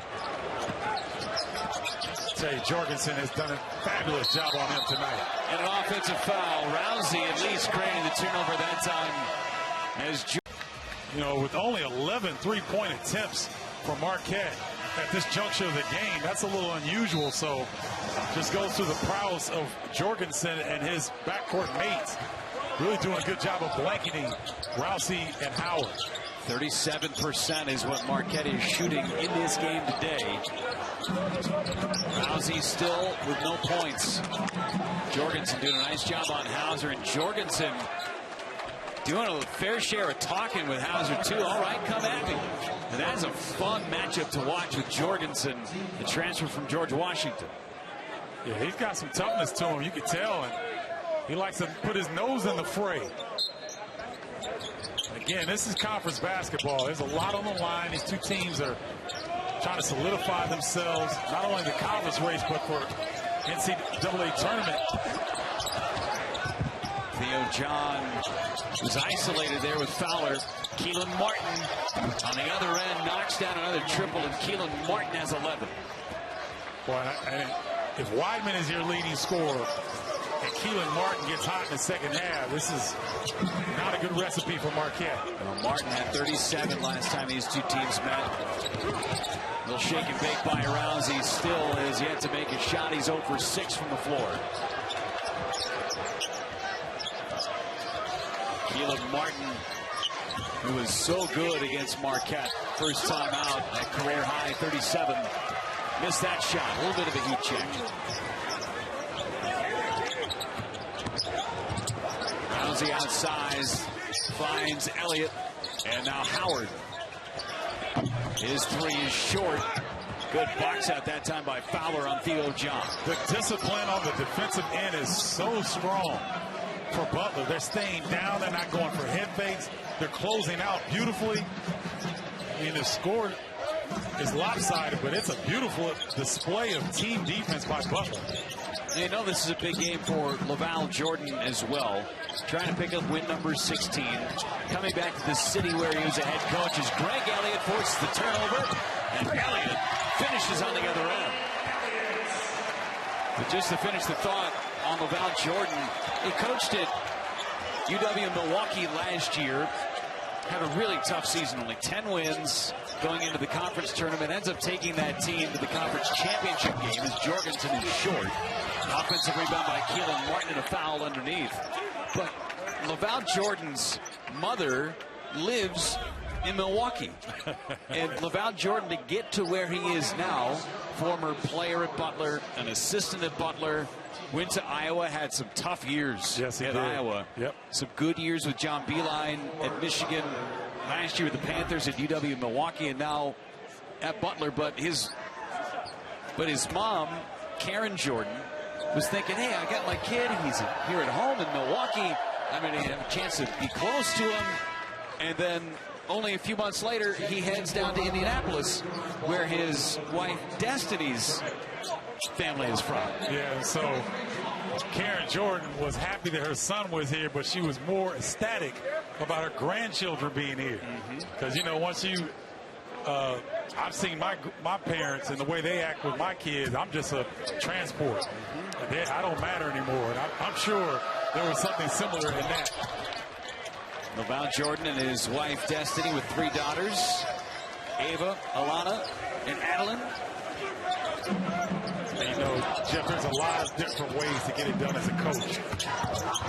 I tell you, Jorgensen has done a fabulous job on him tonight. And an offensive foul. Rousey at least creating the turnover that time. As with only 11 three-point attempts for Marquette at this juncture of the game, that's a little unusual. So just goes to the prowess of Jorgensen and his backcourt mates. Really doing a good job of blanketing Rousey and Howard. 37% is what Marquette is shooting in this game today. Rousey still with no points. Jorgensen doing a nice job on Hauser, and Jorgensen doing a fair share of talking with Hauser too. All right, come at me. And that's a fun matchup to watch with Jorgensen, the transfer from George Washington. Yeah, he's got some toughness to him, you can tell, and he likes to put his nose in the fray. Again, this is conference basketball. There's a lot on the line. These two teams are trying to solidify themselves, not only in the conference race, but for NCAA tournament. Theo John was isolated there with Fowler. Keelan Martin on the other end knocks down another triple, and Keelan Martin has 11. Boy, and if Weidman is your leading scorer, and Keelan Martin gets hot in the second half. This is not a good recipe for Marquette. Well, Martin had 37 last time these two teams met. A little shake and bake by Rousey. Still has yet to make a shot. He's 0 for 6 from the floor. Keelan Martin, who was so good against Marquette. First time out at career high 37. Missed that shot. A little bit of a heat check. Rousey outside. Finds Elliott. And now Howard. His three is short. Good box out that time by Fowler on Theo John. The discipline on the defensive end is so strong for Butler. They're staying down. They're not going for head fakes. They're closing out beautifully. I mean, the score is lopsided, but it's a beautiful display of team defense by Butler. You know this is a big game for Laval Jordan as well. Trying to pick up win number 16. Coming back to the city where he was a head coach as Greg Elliott forces the turnover. And Elliott finishes on the other end. But just to finish the thought on Laval Jordan, he coached at UW-Milwaukee last year. Had a really tough season, only 10 wins going into the conference tournament. Ends up taking that team to the conference championship game as Jorgensen is short. Offensive rebound by Keelan Martin and a foul underneath. But Laval Jordan's mother lives in Milwaukee. And Laval Jordan, to get to where he is now, former player at Butler, an assistant at Butler, went to Iowa, had some tough years at Iowa. Yep. Some good years with John Beilein at Michigan. Last year with the Panthers at UW-Milwaukee, and now at Butler. But his mom, Karen Jordan, was thinking, hey, I got my kid. He's here at home in Milwaukee. I'm going to have a chance to be close to him. And then only a few months later, he heads down to Indianapolis, where his wife Destiny's family is from. Yeah, so Karen Jordan was happy that her son was here, but she was more ecstatic about her grandchildren being here. Because, you know, once you I've seen my parents and the way they act with my kids. I'm just a transport. I don't matter anymore. And I'm sure there was something similar in that. Laval Jordan and his wife Destiny with 3 daughters, Ava, Alana, and Adeline. And you know, Jeff, there's a lot of different ways to get it done as a coach.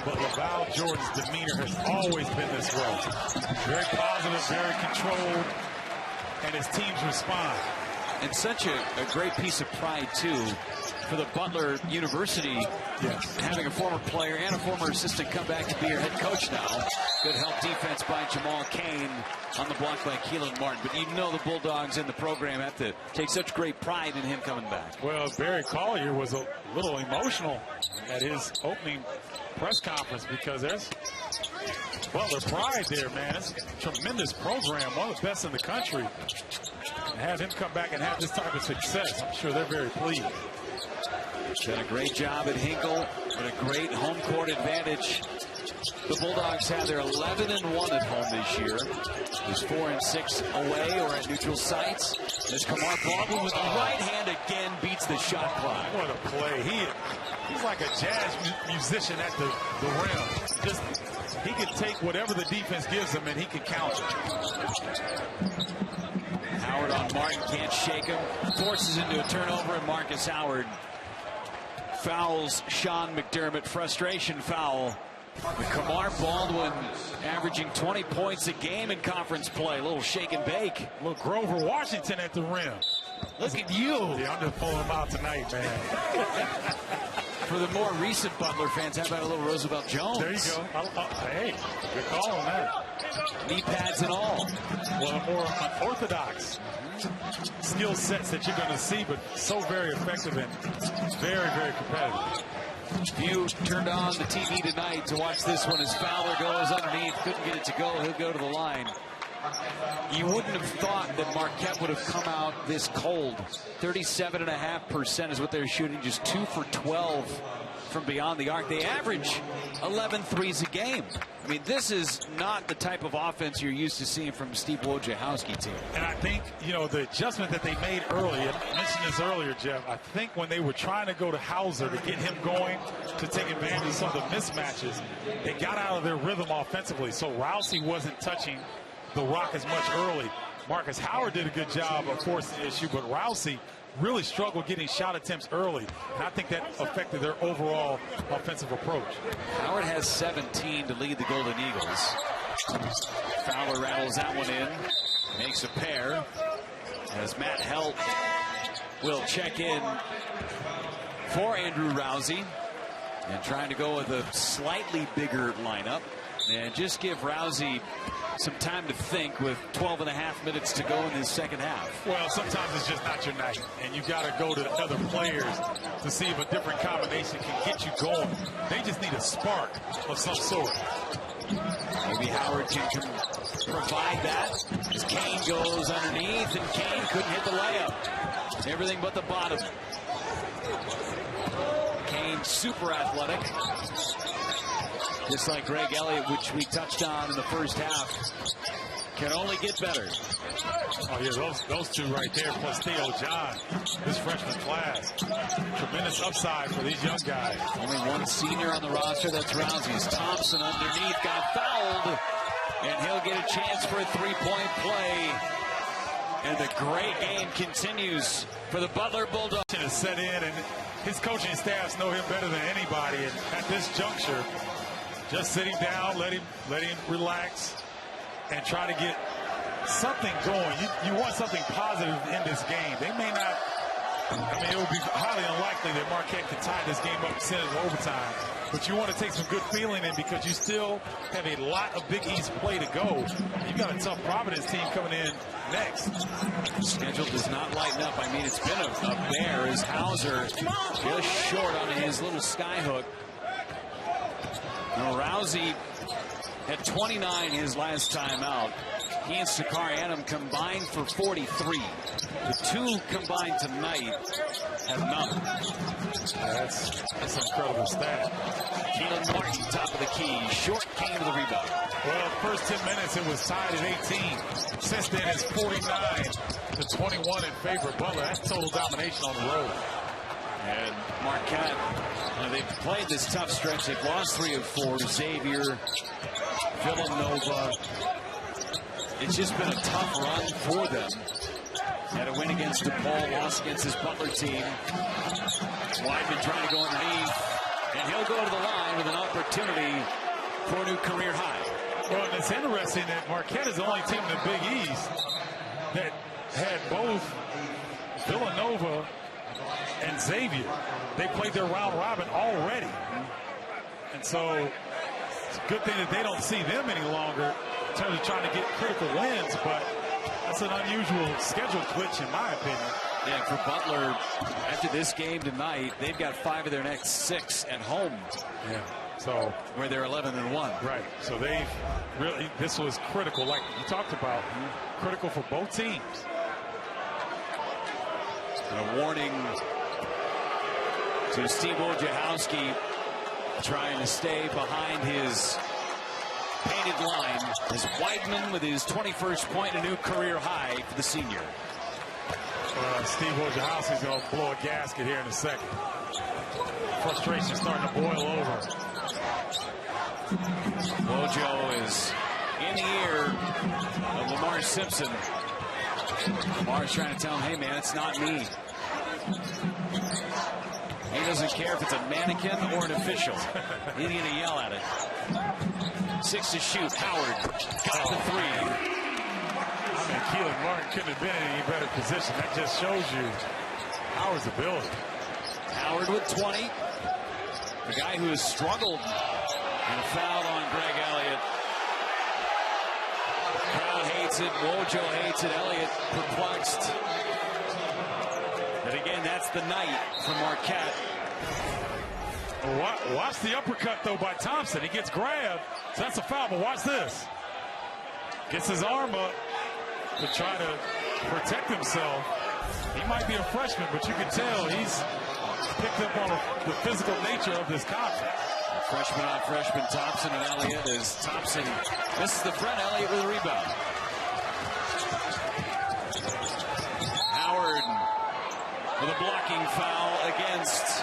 But Laval Jordan's demeanor has always been this way. Very positive, very controlled, and his teams respond. And such a great piece of pride, too, for the Butler University, having a former player and a former assistant come back to be your head coach now. Good help defense by Jamal Cain on the block by Keelan Martin. But you know the Bulldogs in the program have to take such great pride in him coming back. Well, Barry Collier was a little emotional at his opening press conference because there's Butler pride there, man. It's a tremendous program, one of the best in the country. And have him come back and have this type of success, I'm sure they're very pleased. Done a great job at Hinkle and a great home court advantage. The Bulldogs have their 11-1 at home this year. There's 4-6 away or at neutral sites. As Kamar Baldwin with the right hand again beats the shot clock. What a play. He's like a jazz musician at the rim. He can take whatever the defense gives him and he can counter. Howard on Martin, can't shake him. Forces into a turnover, and Marcus Howard fouls Sean McDermott. Frustration foul. Kamar Baldwin averaging 20 points a game in conference play. A little shake and bake. Look, Grover Washington at the rim. Look at you. Yeah, I'm just pulling him out tonight, man. For the more recent Butler fans, how about a little Roosevelt Jones? There you go. Hey, good call on that. Knee pads and all. Well, more unorthodox skill sets that you're going to see, but so very effective and very, very competitive. If you turned on the TV tonight to watch this one as Fowler goes underneath, couldn't get it to go, he'll go to the line. You wouldn't have thought that Marquette would have come out this cold. 37.5% is what they're shooting, just 2 for 12 from beyond the arc. They average 11 threes a game. I mean, this is not the type of offense you're used to seeing from Steve Wojciechowski team. And I think, the adjustment that they made early, I mentioned this earlier, Jeff, I think when they were trying to go to Hauser to get him going, to take advantage of some of the mismatches, they got out of their rhythm offensively. So Rousey wasn't touching the rock as much early. Marcus Howard did a good job of forcing the issue, but Rousey really struggled getting shot attempts early. And I think that affected their overall offensive approach. Howard has 17 to lead the Golden Eagles. Fowler rattles that one in, makes a pair, as Matt Helt will check in for Andrew Rousey, and trying to go with a slightly bigger lineup and just give Rousey some time to think with 12.5 minutes to go in his second half. Well, sometimes it's just not your night, and you got to go to other players to see if a different combination can get you going. They just need a spark of some sort. Maybe Howard can provide that as Kane goes underneath, and Kane couldn't hit the layup. Everything but the bottom. Kane super athletic, just like Greg Elliott, which we touched on in the first half. Can only get better. Oh, yeah, those two right there, plus Theo John, this freshman class. Tremendous upside for these young guys. Only one senior on the roster, that's Rousey's. Thompson underneath, got fouled, and he'll get a chance for a three-point play. And the great game continues for the Butler Bulldogs. Has set in, and his coaching staffs know him better than anybody. And at this juncture, just sitting down, let him relax, and try to get something going. You want something positive in this game. They may not, it would be highly unlikely that Marquette can tie this game up and send it to overtime. But you want to take some good feeling in, because you still have a lot of Big East play to go. You've got a tough Providence team coming in next. Schedule does not lighten up. I mean, it's been a bear as Hauser just short on his little skyhook. Now, Rousey had 29 his last time out. He and Sakari Adam combined for 43. The two combined tonight have none. That's an incredible stat. Keelan Martin, top of the key. Short came to the rebound. Well, first 10 minutes, it was tied at 18. Since then, it's 49 to 21 in favor of Butler. That's total domination on the road. And Marquette, they've played this tough stretch. They've lost 3 of 4 to Xavier, Villanova. It's just been a tough run for them. Had a win against DePaul, lost against his Butler team. Weidman trying to go underneath, and he'll go to the line with an opportunity for a new career high. Well, it's interesting that Marquette is the only team in the Big East that had both Villanova and Xavier. They played their round robin already. And so it's a good thing that they don't see them any longer in terms of trying to get critical wins, but that's an unusual schedule glitch in my opinion. Yeah, for Butler, after this game tonight, they've got 5 of their next 6 at home. Yeah. So where they're 11-1. Right. So they've really, this was critical, like you talked about, critical for both teams. And a warning to Steve Wojciechowski, trying to stay behind his painted line, as Weidman with his 21st point, a new career high for the senior. Steve Wojciechowski's going to blow a gasket here in a second. Frustration starting to boil over. Wojo is in the ear of Lamar Simpson. Lamar's trying to tell him, hey man, it's not me. He doesn't care if it's a mannequin or an official. He's going to yell at it. 6 to shoot. Howard got the 3. I mean, Keelan Martin couldn't have been in any better position. That just shows you Howard's ability. Howard with 20. The guy who has struggled, and a foul on Greg Elliott. Crowd hates it. Wojo hates it. Elliott perplexed. But again, that's the night for Marquette. Watch the uppercut, though, by Thompson. He gets grabbed. So that's a foul, but watch this. Gets his arm up to try to protect himself. He might be a freshman, but you can tell he's picked up on the physical nature of this conference. Freshman on freshman, Thompson and Elliott. As Thompson misses the front, Elliott with a rebound. Howard with a blocking foul against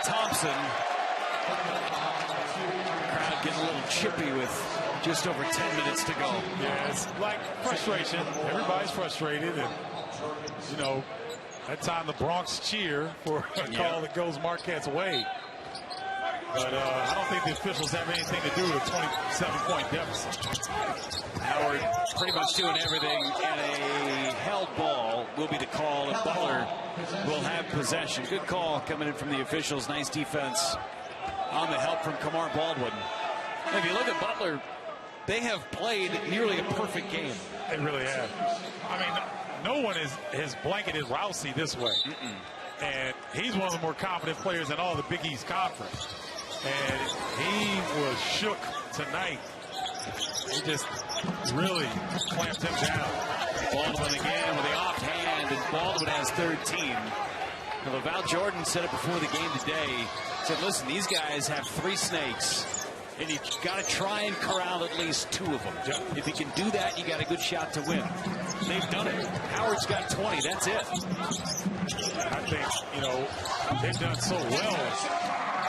Thompson. Crowd getting a little chippy with just over 10 minutes to go. Yeah, it's like frustration. Everybody's frustrated, and you know, that time the Bronx cheer for a call that goes Marquette's way. But I don't think the officials have anything to do with a 27-point deficit. Howard pretty much doing everything, and a held ball will be the call, and Butler will have possession. Good call coming in from the officials. Nice defense on the help from Kamar Baldwin. If you look at Butler, they have played nearly a perfect game. They really have. I mean, no one has blanketed Rousey this way. And he's one of the more confident players in all the Big East Conference. And he was shook tonight. He just really clamped him down. Baldwin again with the offhand, and Baldwin has 13. Now, Val Jordan said it before the game today. Said, listen, these guys have 3 snakes, and you've got to try and corral at least 2 of them. If you can do that, you got a good shot to win. They've done it. Howard's got 20. That's it. I think, you know, they've done so well.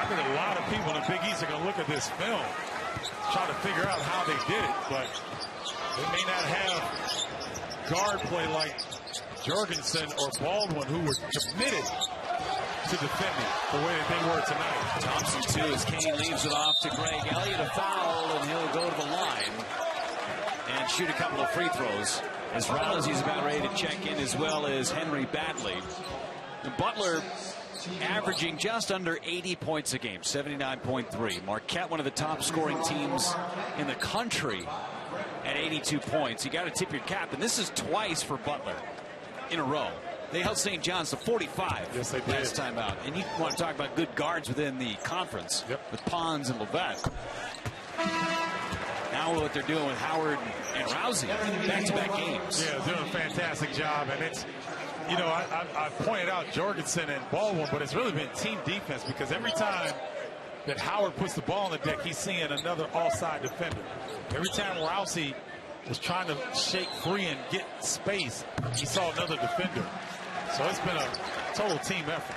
I think a lot of people in the Big East are going to look at this film, try to figure out how they did it, but they may not have guard play like Jorgensen or Baldwin, who were committed to defending the way that they were tonight. Thompson, too, as Kane leaves it off to Greg Elliott. A foul, and he'll go to the line and shoot a couple of free throws. As Rousey's about ready to check in, as well as Henry Badley. And Butler averaging just under 80 points a game, 79.3. Marquette, one of the top scoring teams in the country at 82 points. You got to tip your cap, and this is twice for Butler in a row. They held St. John's to 45 last time out. And you want to talk about good guards within the conference with Pons and Levesque. Now what they're doing with Howard and Rousey, back-to-back games. Yeah, doing a fantastic job, and it's, you know, I pointed out Jorgensen and Baldwin, but it's really been team defense, because every time that Howard puts the ball on the deck, he's seeing another offside defender. Every time Rousey was trying to shake free and get space, he saw another defender. So it's been a total team effort.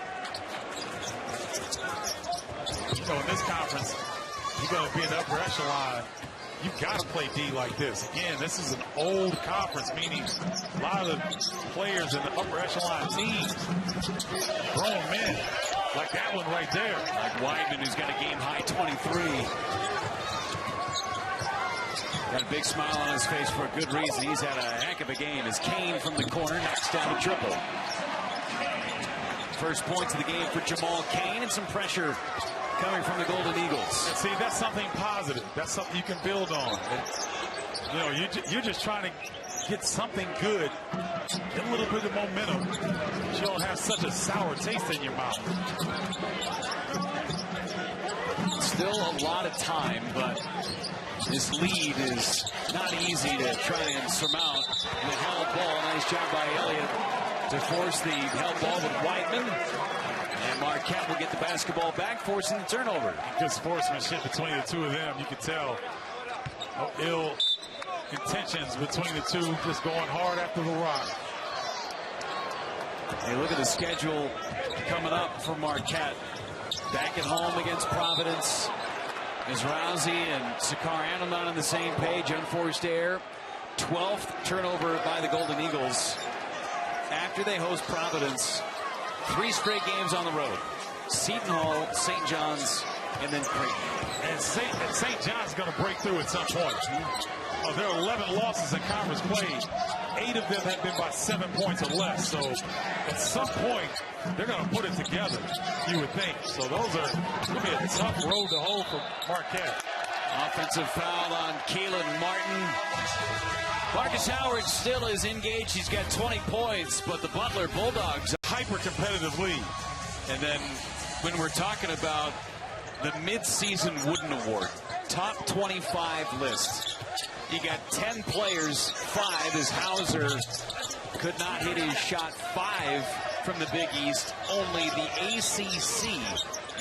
You know, in this conference, you're going to be in the upper echelon. You've got to play D like this. Again, this is an old conference, meaning a lot of the players in the upper echelon teams, grown men, like that one right there. Like Weidman, who's got a game-high 23. Got a big smile on his face for a good reason. He's had a heck of a game as Kane from the corner knocks down a triple. First points of the game for Jamal Kane, and some pressure coming from the Golden Eagles. And see, that's something positive. That's something you can build on. And, you know, you're just trying to get something good, get a little bit of momentum, so you don't have such a sour taste in your mouth. Still a lot of time, but this lead is not easy to try and surmount. And the held ball, nice job by Elliott to force the held ball with Weidman. And Marquette will get the basketball back, forcing the turnover. Good sportsmanship between the two of them. You can tell no ill intentions between the two, just going hard after the rock. Hey, look at the schedule coming up for Marquette. Back at home against Providence. Is Rousey and Sakar Adelman on the same page? Unforced error. 12th turnover by the Golden Eagles. After they host Providence, 3 straight games on the road. Seton Hall, St. John's, and then Creighton. And St. John's going to break through at some point. There are 11 losses in conference play. 8 of them have been by 7 points or less. So at some point, they're going to put it together, you would think. So those are going to be a tough road to hold for Marquette. Offensive foul on Keelan Martin. Marcus Howard still is engaged. He's got 20 points, but the Butler Bulldogs, hyper-competitive lead. And then when we're talking about the mid-season Wooden Award, top 25 list, You got 10 players, 5 as Hauser could not hit his shot. 5 from the Big East. Only the ACC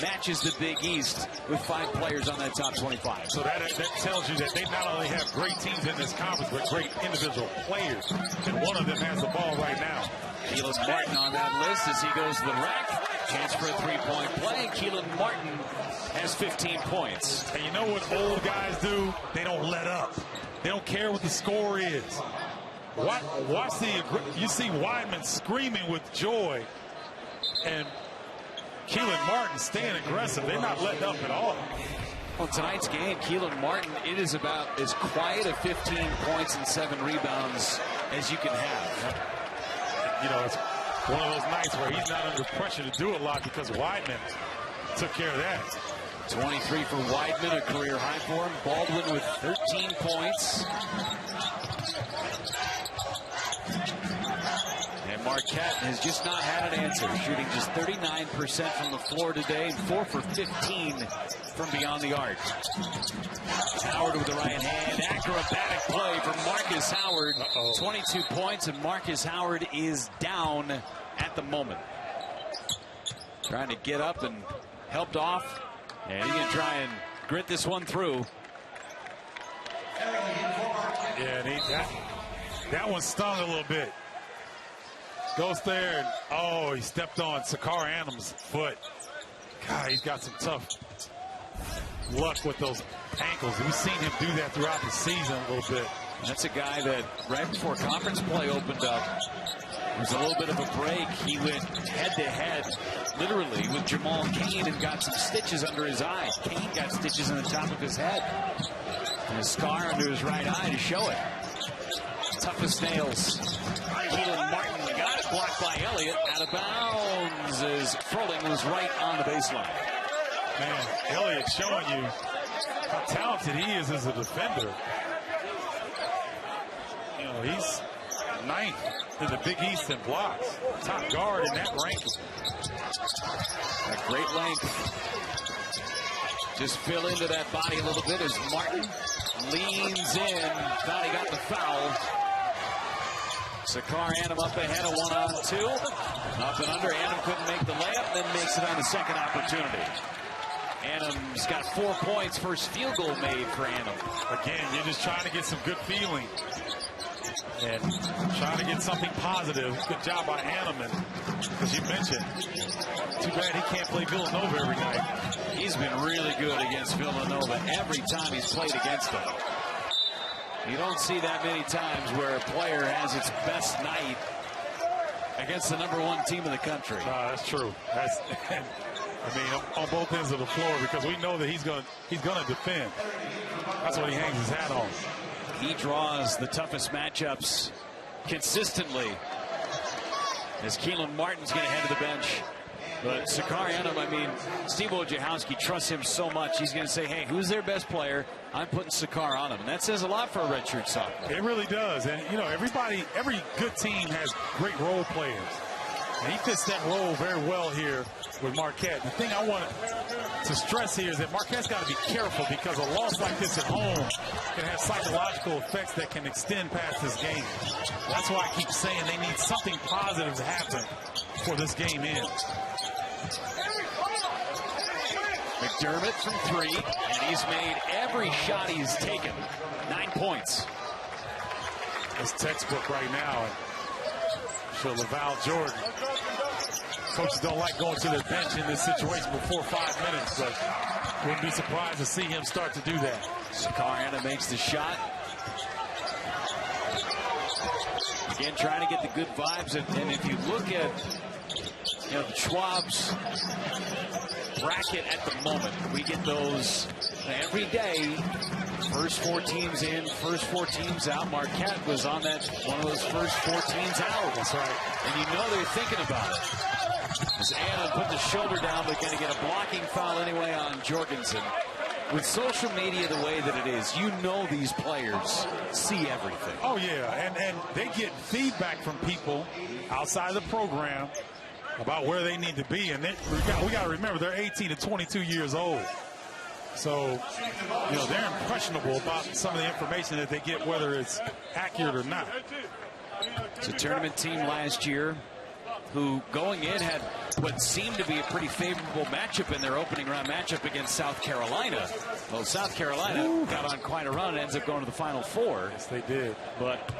matches the Big East with 5 players on that top 25. So that tells you that they not only have great teams in this conference, but great individual players. And one of them has the ball right now. Keelan Martin on that list as he goes to the rack. Chance for a three-point play. Keelan Martin has 15 points. And you know what old guys do? They don't let up. They don't care what the score is. Watch you see Weidman screaming with joy, and Keelan Martin staying aggressive. They're not letting up at all. Well, tonight's game, Keelan Martin, it is about as quiet a 15 points and 7 rebounds as you can have. You know, it's one of those nights where he's not under pressure to do a lot because Weidman took care of that. 23 for Weidman, a career high for him. Baldwin with 13 points. And Marquette has just not had an answer, shooting just 39% from the floor today, and 4 for 15 from beyond the arc. Howard with the right hand, acrobatic play from Marcus Howard. 22 points, and Marcus Howard is down at the moment. Trying to get up and helped off, and he's going to try and grit this one through. Yeah, that one stung a little bit. Goes there, and he stepped on Sakar Adams' foot. God, he's got some tough luck with those ankles. We've seen him do that throughout the season a little bit. And that's a guy that right before conference play opened up, there was a little bit of a break. He went head-to-head, literally, with Jamal Cain and got some stitches under his eye. Cain got stitches in the top of his head. And a scar under his right eye to show it. Tough as nails. Keelan Martin got it, blocked by Elliott. Out of bounds as Froling was right on the baseline. Man, Elliott showing you how talented he is as a defender. You know, he's 9th in the Big East in blocks. Top guard in that ranking. A great length. Just fill into that body a little bit as Martin leans in. Thought he got the foul. Sakar Adam up ahead, a 1-on-2. Up and under. Adam couldn't make the layup, then makes it on the second opportunity. Adams got 4 points. First field goal made for Adam. Again, you're just trying to get some good feeling and trying to get something positive. Good job by Adam. And as you mentioned, too bad he can't play Villanova every night. He's been really good against Villanova every time he's played against them. You don't see that many times where a player has its best night against the #1 team in the country. That's true. I mean, on both ends of the floor, because we know that he's gonna defend. That's what he hangs his hat on. He draws the toughest matchups consistently as Keelan Martin's going to head to the bench. But Sakar Adam, I mean, Steve Wojciechowski trusts him so much. He's going to say, hey, who's their best player? I'm putting Sakar on him. And that says a lot for a redshirt sophomore. It really does. And, you know, every good team has great role players. And he fits that role very well here with Marquette. The thing I want to stress here is that Marquette's got to be careful, because a loss like this at home can have psychological effects that can extend past this game. That's why I keep saying they need something positive to happen before this game ends. McDermott from 3, and he's made every shot he's taken. 9 points. It's textbook right now. So Laval Jordan. Coaches don't like going to their bench in this situation before 5 minutes, but wouldn't be surprised to see him start to do that. Sakar makes the shot. Again, trying to get the good vibes. And if you look at the Schwab's bracket at the moment, we get those every day. First 4 teams in, first 4 teams out. Marquette was on that one of those first 4 teams out. That's right. And you know they're thinking about it. As Anna put the shoulder down, but going to get a blocking foul anyway on Jorgensen. With social media the way that it is, you know these players see everything. Oh, yeah, and they get feedback from people outside the program about where they need to be. And we got to remember, they're 18 to 22 years old. So, you know, they're impressionable about some of the information that they get, whether it's accurate or not. It's a tournament team last year who, going in, had what seemed to be a pretty favorable matchup in their opening round matchup against South Carolina. Well, South Carolina got on quite a run and ends up going to the Final Four. Yes, they did. But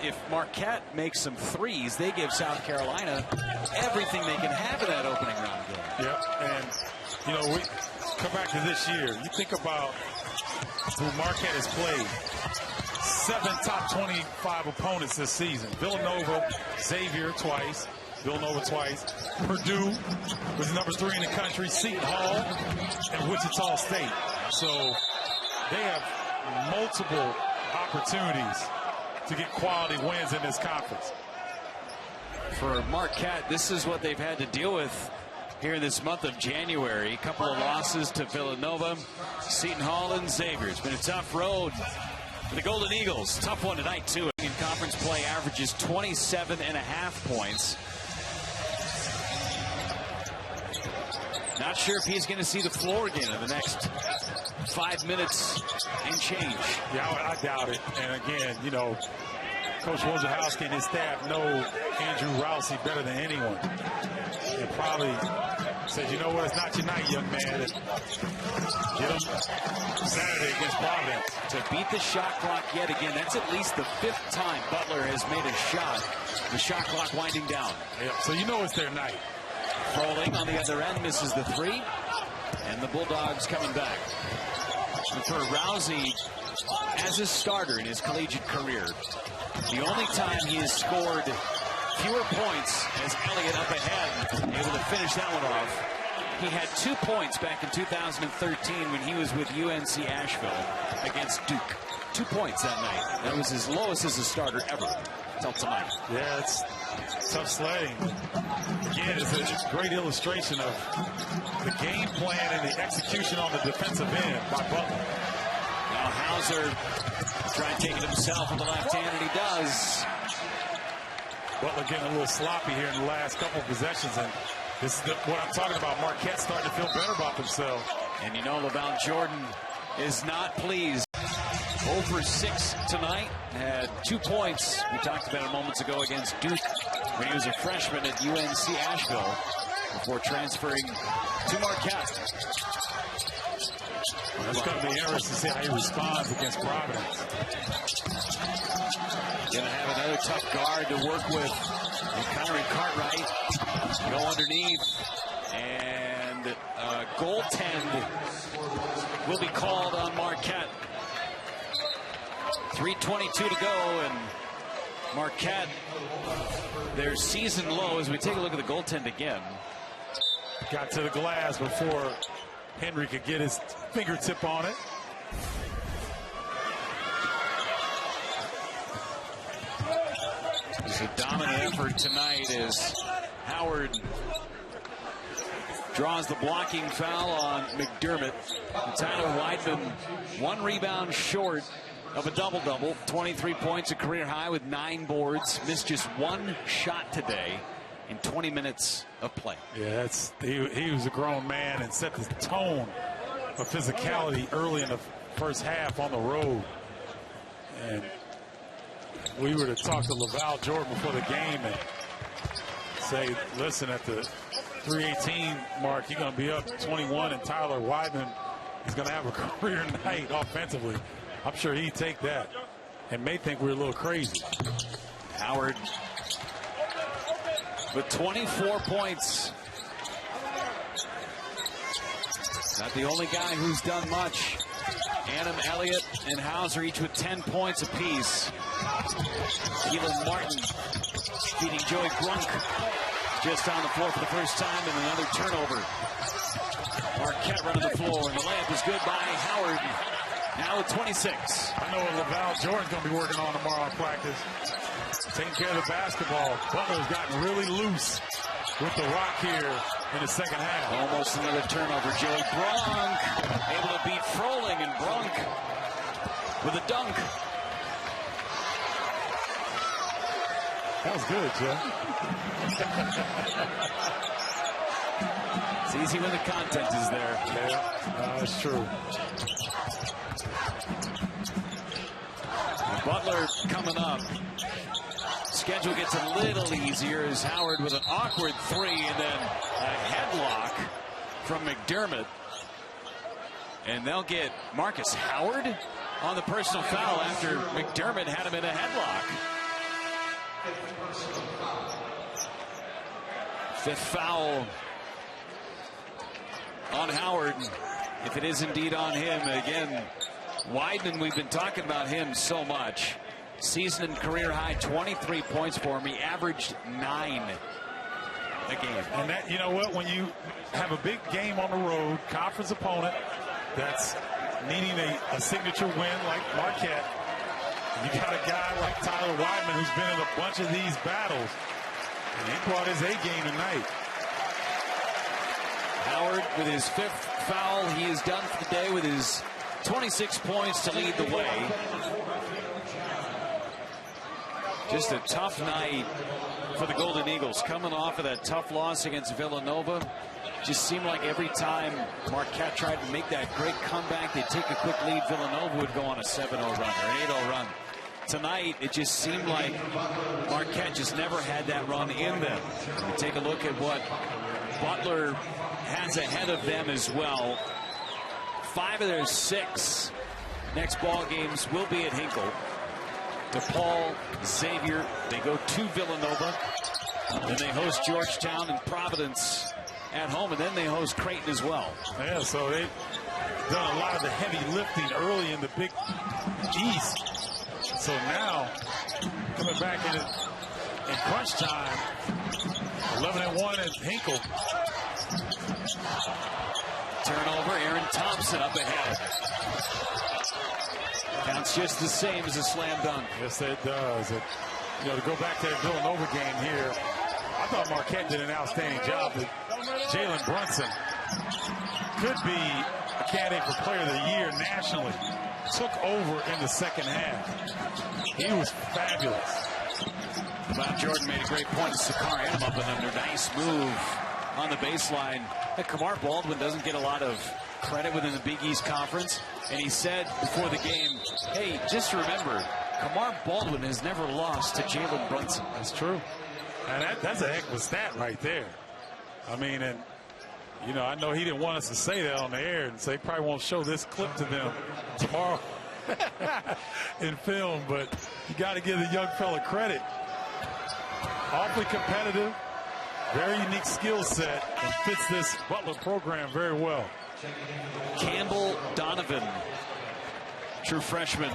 if Marquette makes some threes, they give South Carolina everything they can have in that opening round game. Yep, and, you know, we come back to this year. You think about who Marquette has played. 7 top 25 opponents this season. Villanova, Xavier twice. Villanova twice. Purdue was number 3 in the country. Seton Hall and Wichita State. So they have multiple opportunities to get quality wins in this conference. For Marquette, this is what they've had to deal with here in this month of January. A couple of losses to Villanova, Seton Hall, and Xavier. It's been a tough road for the Golden Eagles. Tough one tonight, too. In conference play, averages 27.5 points. Not sure if he's going to see the floor again in the next 5 minutes and change. Yeah, I doubt it. And again, you know, Coach Wojciechowski and his staff know Andrew Rousey better than anyone. And probably said, you know what, it's not your night, young man. Get him Saturday against Providence. To beat the shot clock yet again, that's at least the 5th time Butler has made a shot. The shot clock winding down. Yeah, so you know it's their night. Froling on the other end misses the 3. And the Bulldogs coming back. And for Rousey, as a starter in his collegiate career, the only time he has scored fewer points as Elliott up ahead, able to finish that one off. He had 2 points back in 2013 when he was with UNC Asheville against Duke. 2 points that night. That was his lowest as a starter ever until tonight. Yeah, it's tough sledding. Again, it's a great illustration of the game plan and the execution on the defensive end by Butler. Now Hauser trying to take it himself with the left hand, and he does. Butler getting a little sloppy here in the last couple of possessions, and this is what I'm talking about. Marquette starting to feel better about themselves. And you know LaVall Jordan is not pleased. 0 for 6 tonight. Had 2 points. We talked about it moments ago against Duke when he was a freshman at UNC Asheville before transferring to Marquette. Well, it's going to be interesting to see how he responds against Providence. Going to have another tough guard to work with. And Connery Cartwright go underneath. And goaltend will be called on Marquette. 3:22 to go, and Marquette, their season low. As we take a look at the goaltend again. Got to the glass before Henry could get his fingertip on it. It's a dominant effort tonight as Howard draws the blocking foul on McDermott. And Tyler Weidman, 1 rebound short of a double-double. 23 points, a career high with 9 boards. Missed just 1 shot today in 20 minutes of play. Yeah, he was a grown man and set the tone of physicality early in the first half on the road. And we were to talk to LaVall Jordan before the game and say, listen, at the 3:18 mark, you're going to be up 21, and Tyler Weidman is going to have a career night offensively. I'm sure he'd take that and may think we're a little crazy. Howard with 24 points. Not the only guy who's done much. Annam, Elliott, and Hauser each with 10 points apiece. Keelan Martin feeding Joey Brunk just on the floor for the first time, and another turnover. Marquette running the floor, and the layup is good by Howard. Now with 26. I know what LaVall Jordan's going to be working on tomorrow in practice. Taking care of the basketball. Butler's gotten really loose with the rock here in the second half. Almost another turnover. Joey Brunk able to beat Froling, and Brunk with a dunk. That was good, Jeff. It's easy when the content is there. Yeah, that's true. Butler coming up. Schedule gets a little easier as Howard with an awkward three and then a headlock from McDermott. And they'll get Marcus Howard on the personal foul after McDermott had him in a headlock. Fifth foul on Howard, if it is indeed on him. Again, Wideman, we've been talking about him so much. Season and career high 23 points for him. He averaged 9 a game. And that, you know what, when you have a big game on the road, conference opponent that's needing a signature win like Marquette, and you got a guy like Tyler Wideman who's been in a bunch of these battles, and he brought his A game tonight. Howard with his 5th foul. He is done for the day with his 26 points to lead the way. Just a tough night for the Golden Eagles, coming off of that tough loss against Villanova. Just seemed like every time Marquette tried to make that great comeback, they'd take a quick lead. Villanova would go on a 7-0 run or an 8-0 run. Tonight, it just seemed like Marquette just never had that run in them. We take a look at what Butler has ahead of them as well. 5 of their 6 next ball games will be at Hinkle. DePaul, Xavier, they go to Villanova. Then they host Georgetown and Providence at home, and then they host Creighton as well. Yeah, so they've done a lot of the heavy lifting early in the Big East. So now, coming back in crunch time, 11-1 at Hinkle. Turnover, Aaron Thompson up ahead. Counts just the same as a slam dunk. Yes, it does. You know, to go back to that Villanova game here, I thought Marquette did an outstanding job. But Jalen Brunson could be a candidate for Player of the Year nationally. Took over in the second half. He was fabulous. Bob Jordan made a great point to Sakar Adam up and under. Nice move on the baseline. Kamar Baldwin doesn't get a lot of credit within the Big East Conference. And he said before the game, hey, just remember, Kamar Baldwin has never lost to Jalen Brunson. That's true. And that's a heck of a stat right there. I mean, and, you know, I know he didn't want us to say that on the air, and so he probably won't show this clip to them tomorrow in film, but you got to give the young fella credit. Awfully competitive, very unique skill set, and fits this Butler program very well. Campbell Donovan, true freshman,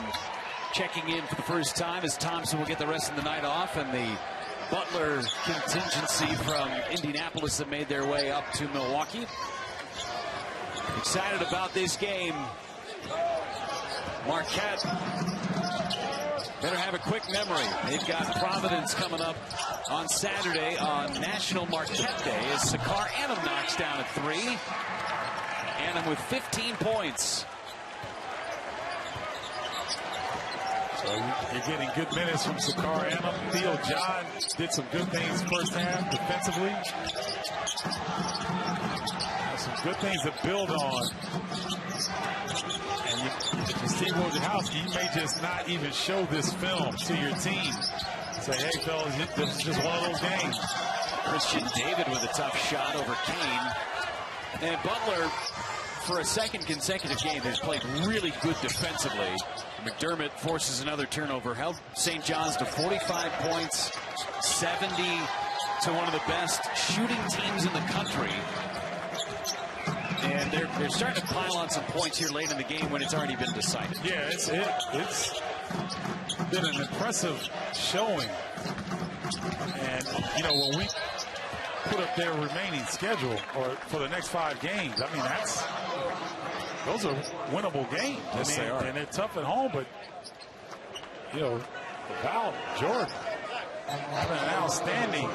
checking in for the first time as Thompson will get the rest of the night off, and the Butler contingency from Indianapolis that made their way up to Milwaukee. Excited about this game. Marquette better have a quick memory. They've got Providence coming up on Saturday on National Marquette Day as Sakar Adam knocks down a 3. Adam with 15 points. So you're getting good minutes from Sakar Adam. Theo John did some good things first half defensively. Some good things to build on. And Steve Wojciechowski, you may just not even show this film to your team. Say, hey, fellas, this is just one of those games. Christian David with a tough shot over Kane. And Butler, for a second consecutive game, has played really good defensively. McDermott forces another turnover, held St. John's to 45 points, 70 to one of the best shooting teams in the country. And they're starting to pile on some points here late in the game when it's already been decided. Yeah, it's been an impressive showing. And, you know, when we put up their remaining schedule or for the next 5 games, I mean, those are winnable games. Yes, they are. And they're tough at home, but, you know, Val Jordan having an outstanding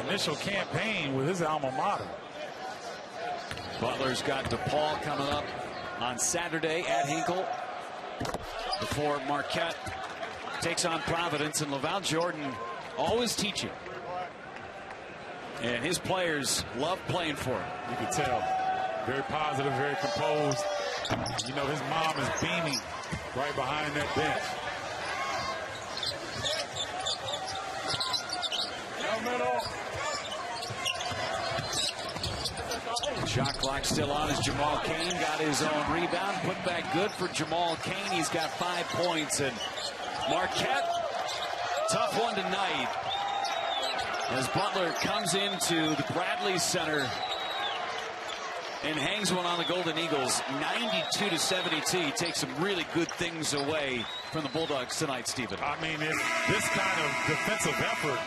initial campaign with his alma mater. Butler's got DePaul coming up on Saturday at Hinkle before Marquette takes on Providence, and LaVall Jordan always teaching. And his players love playing for him. You can tell. Very positive, very composed. You know, his mom is beaming right behind that bench. Shot clock still on as Jamal Cain got his own rebound. Put back good for Jamal Cain. He's got 5 points. And Marquette, tough one tonight as Butler comes into the Bradley Center and hangs one on the Golden Eagles. 92-72. He takes some really good things away from the Bulldogs tonight, Stephen. I mean, this kind of defensive effort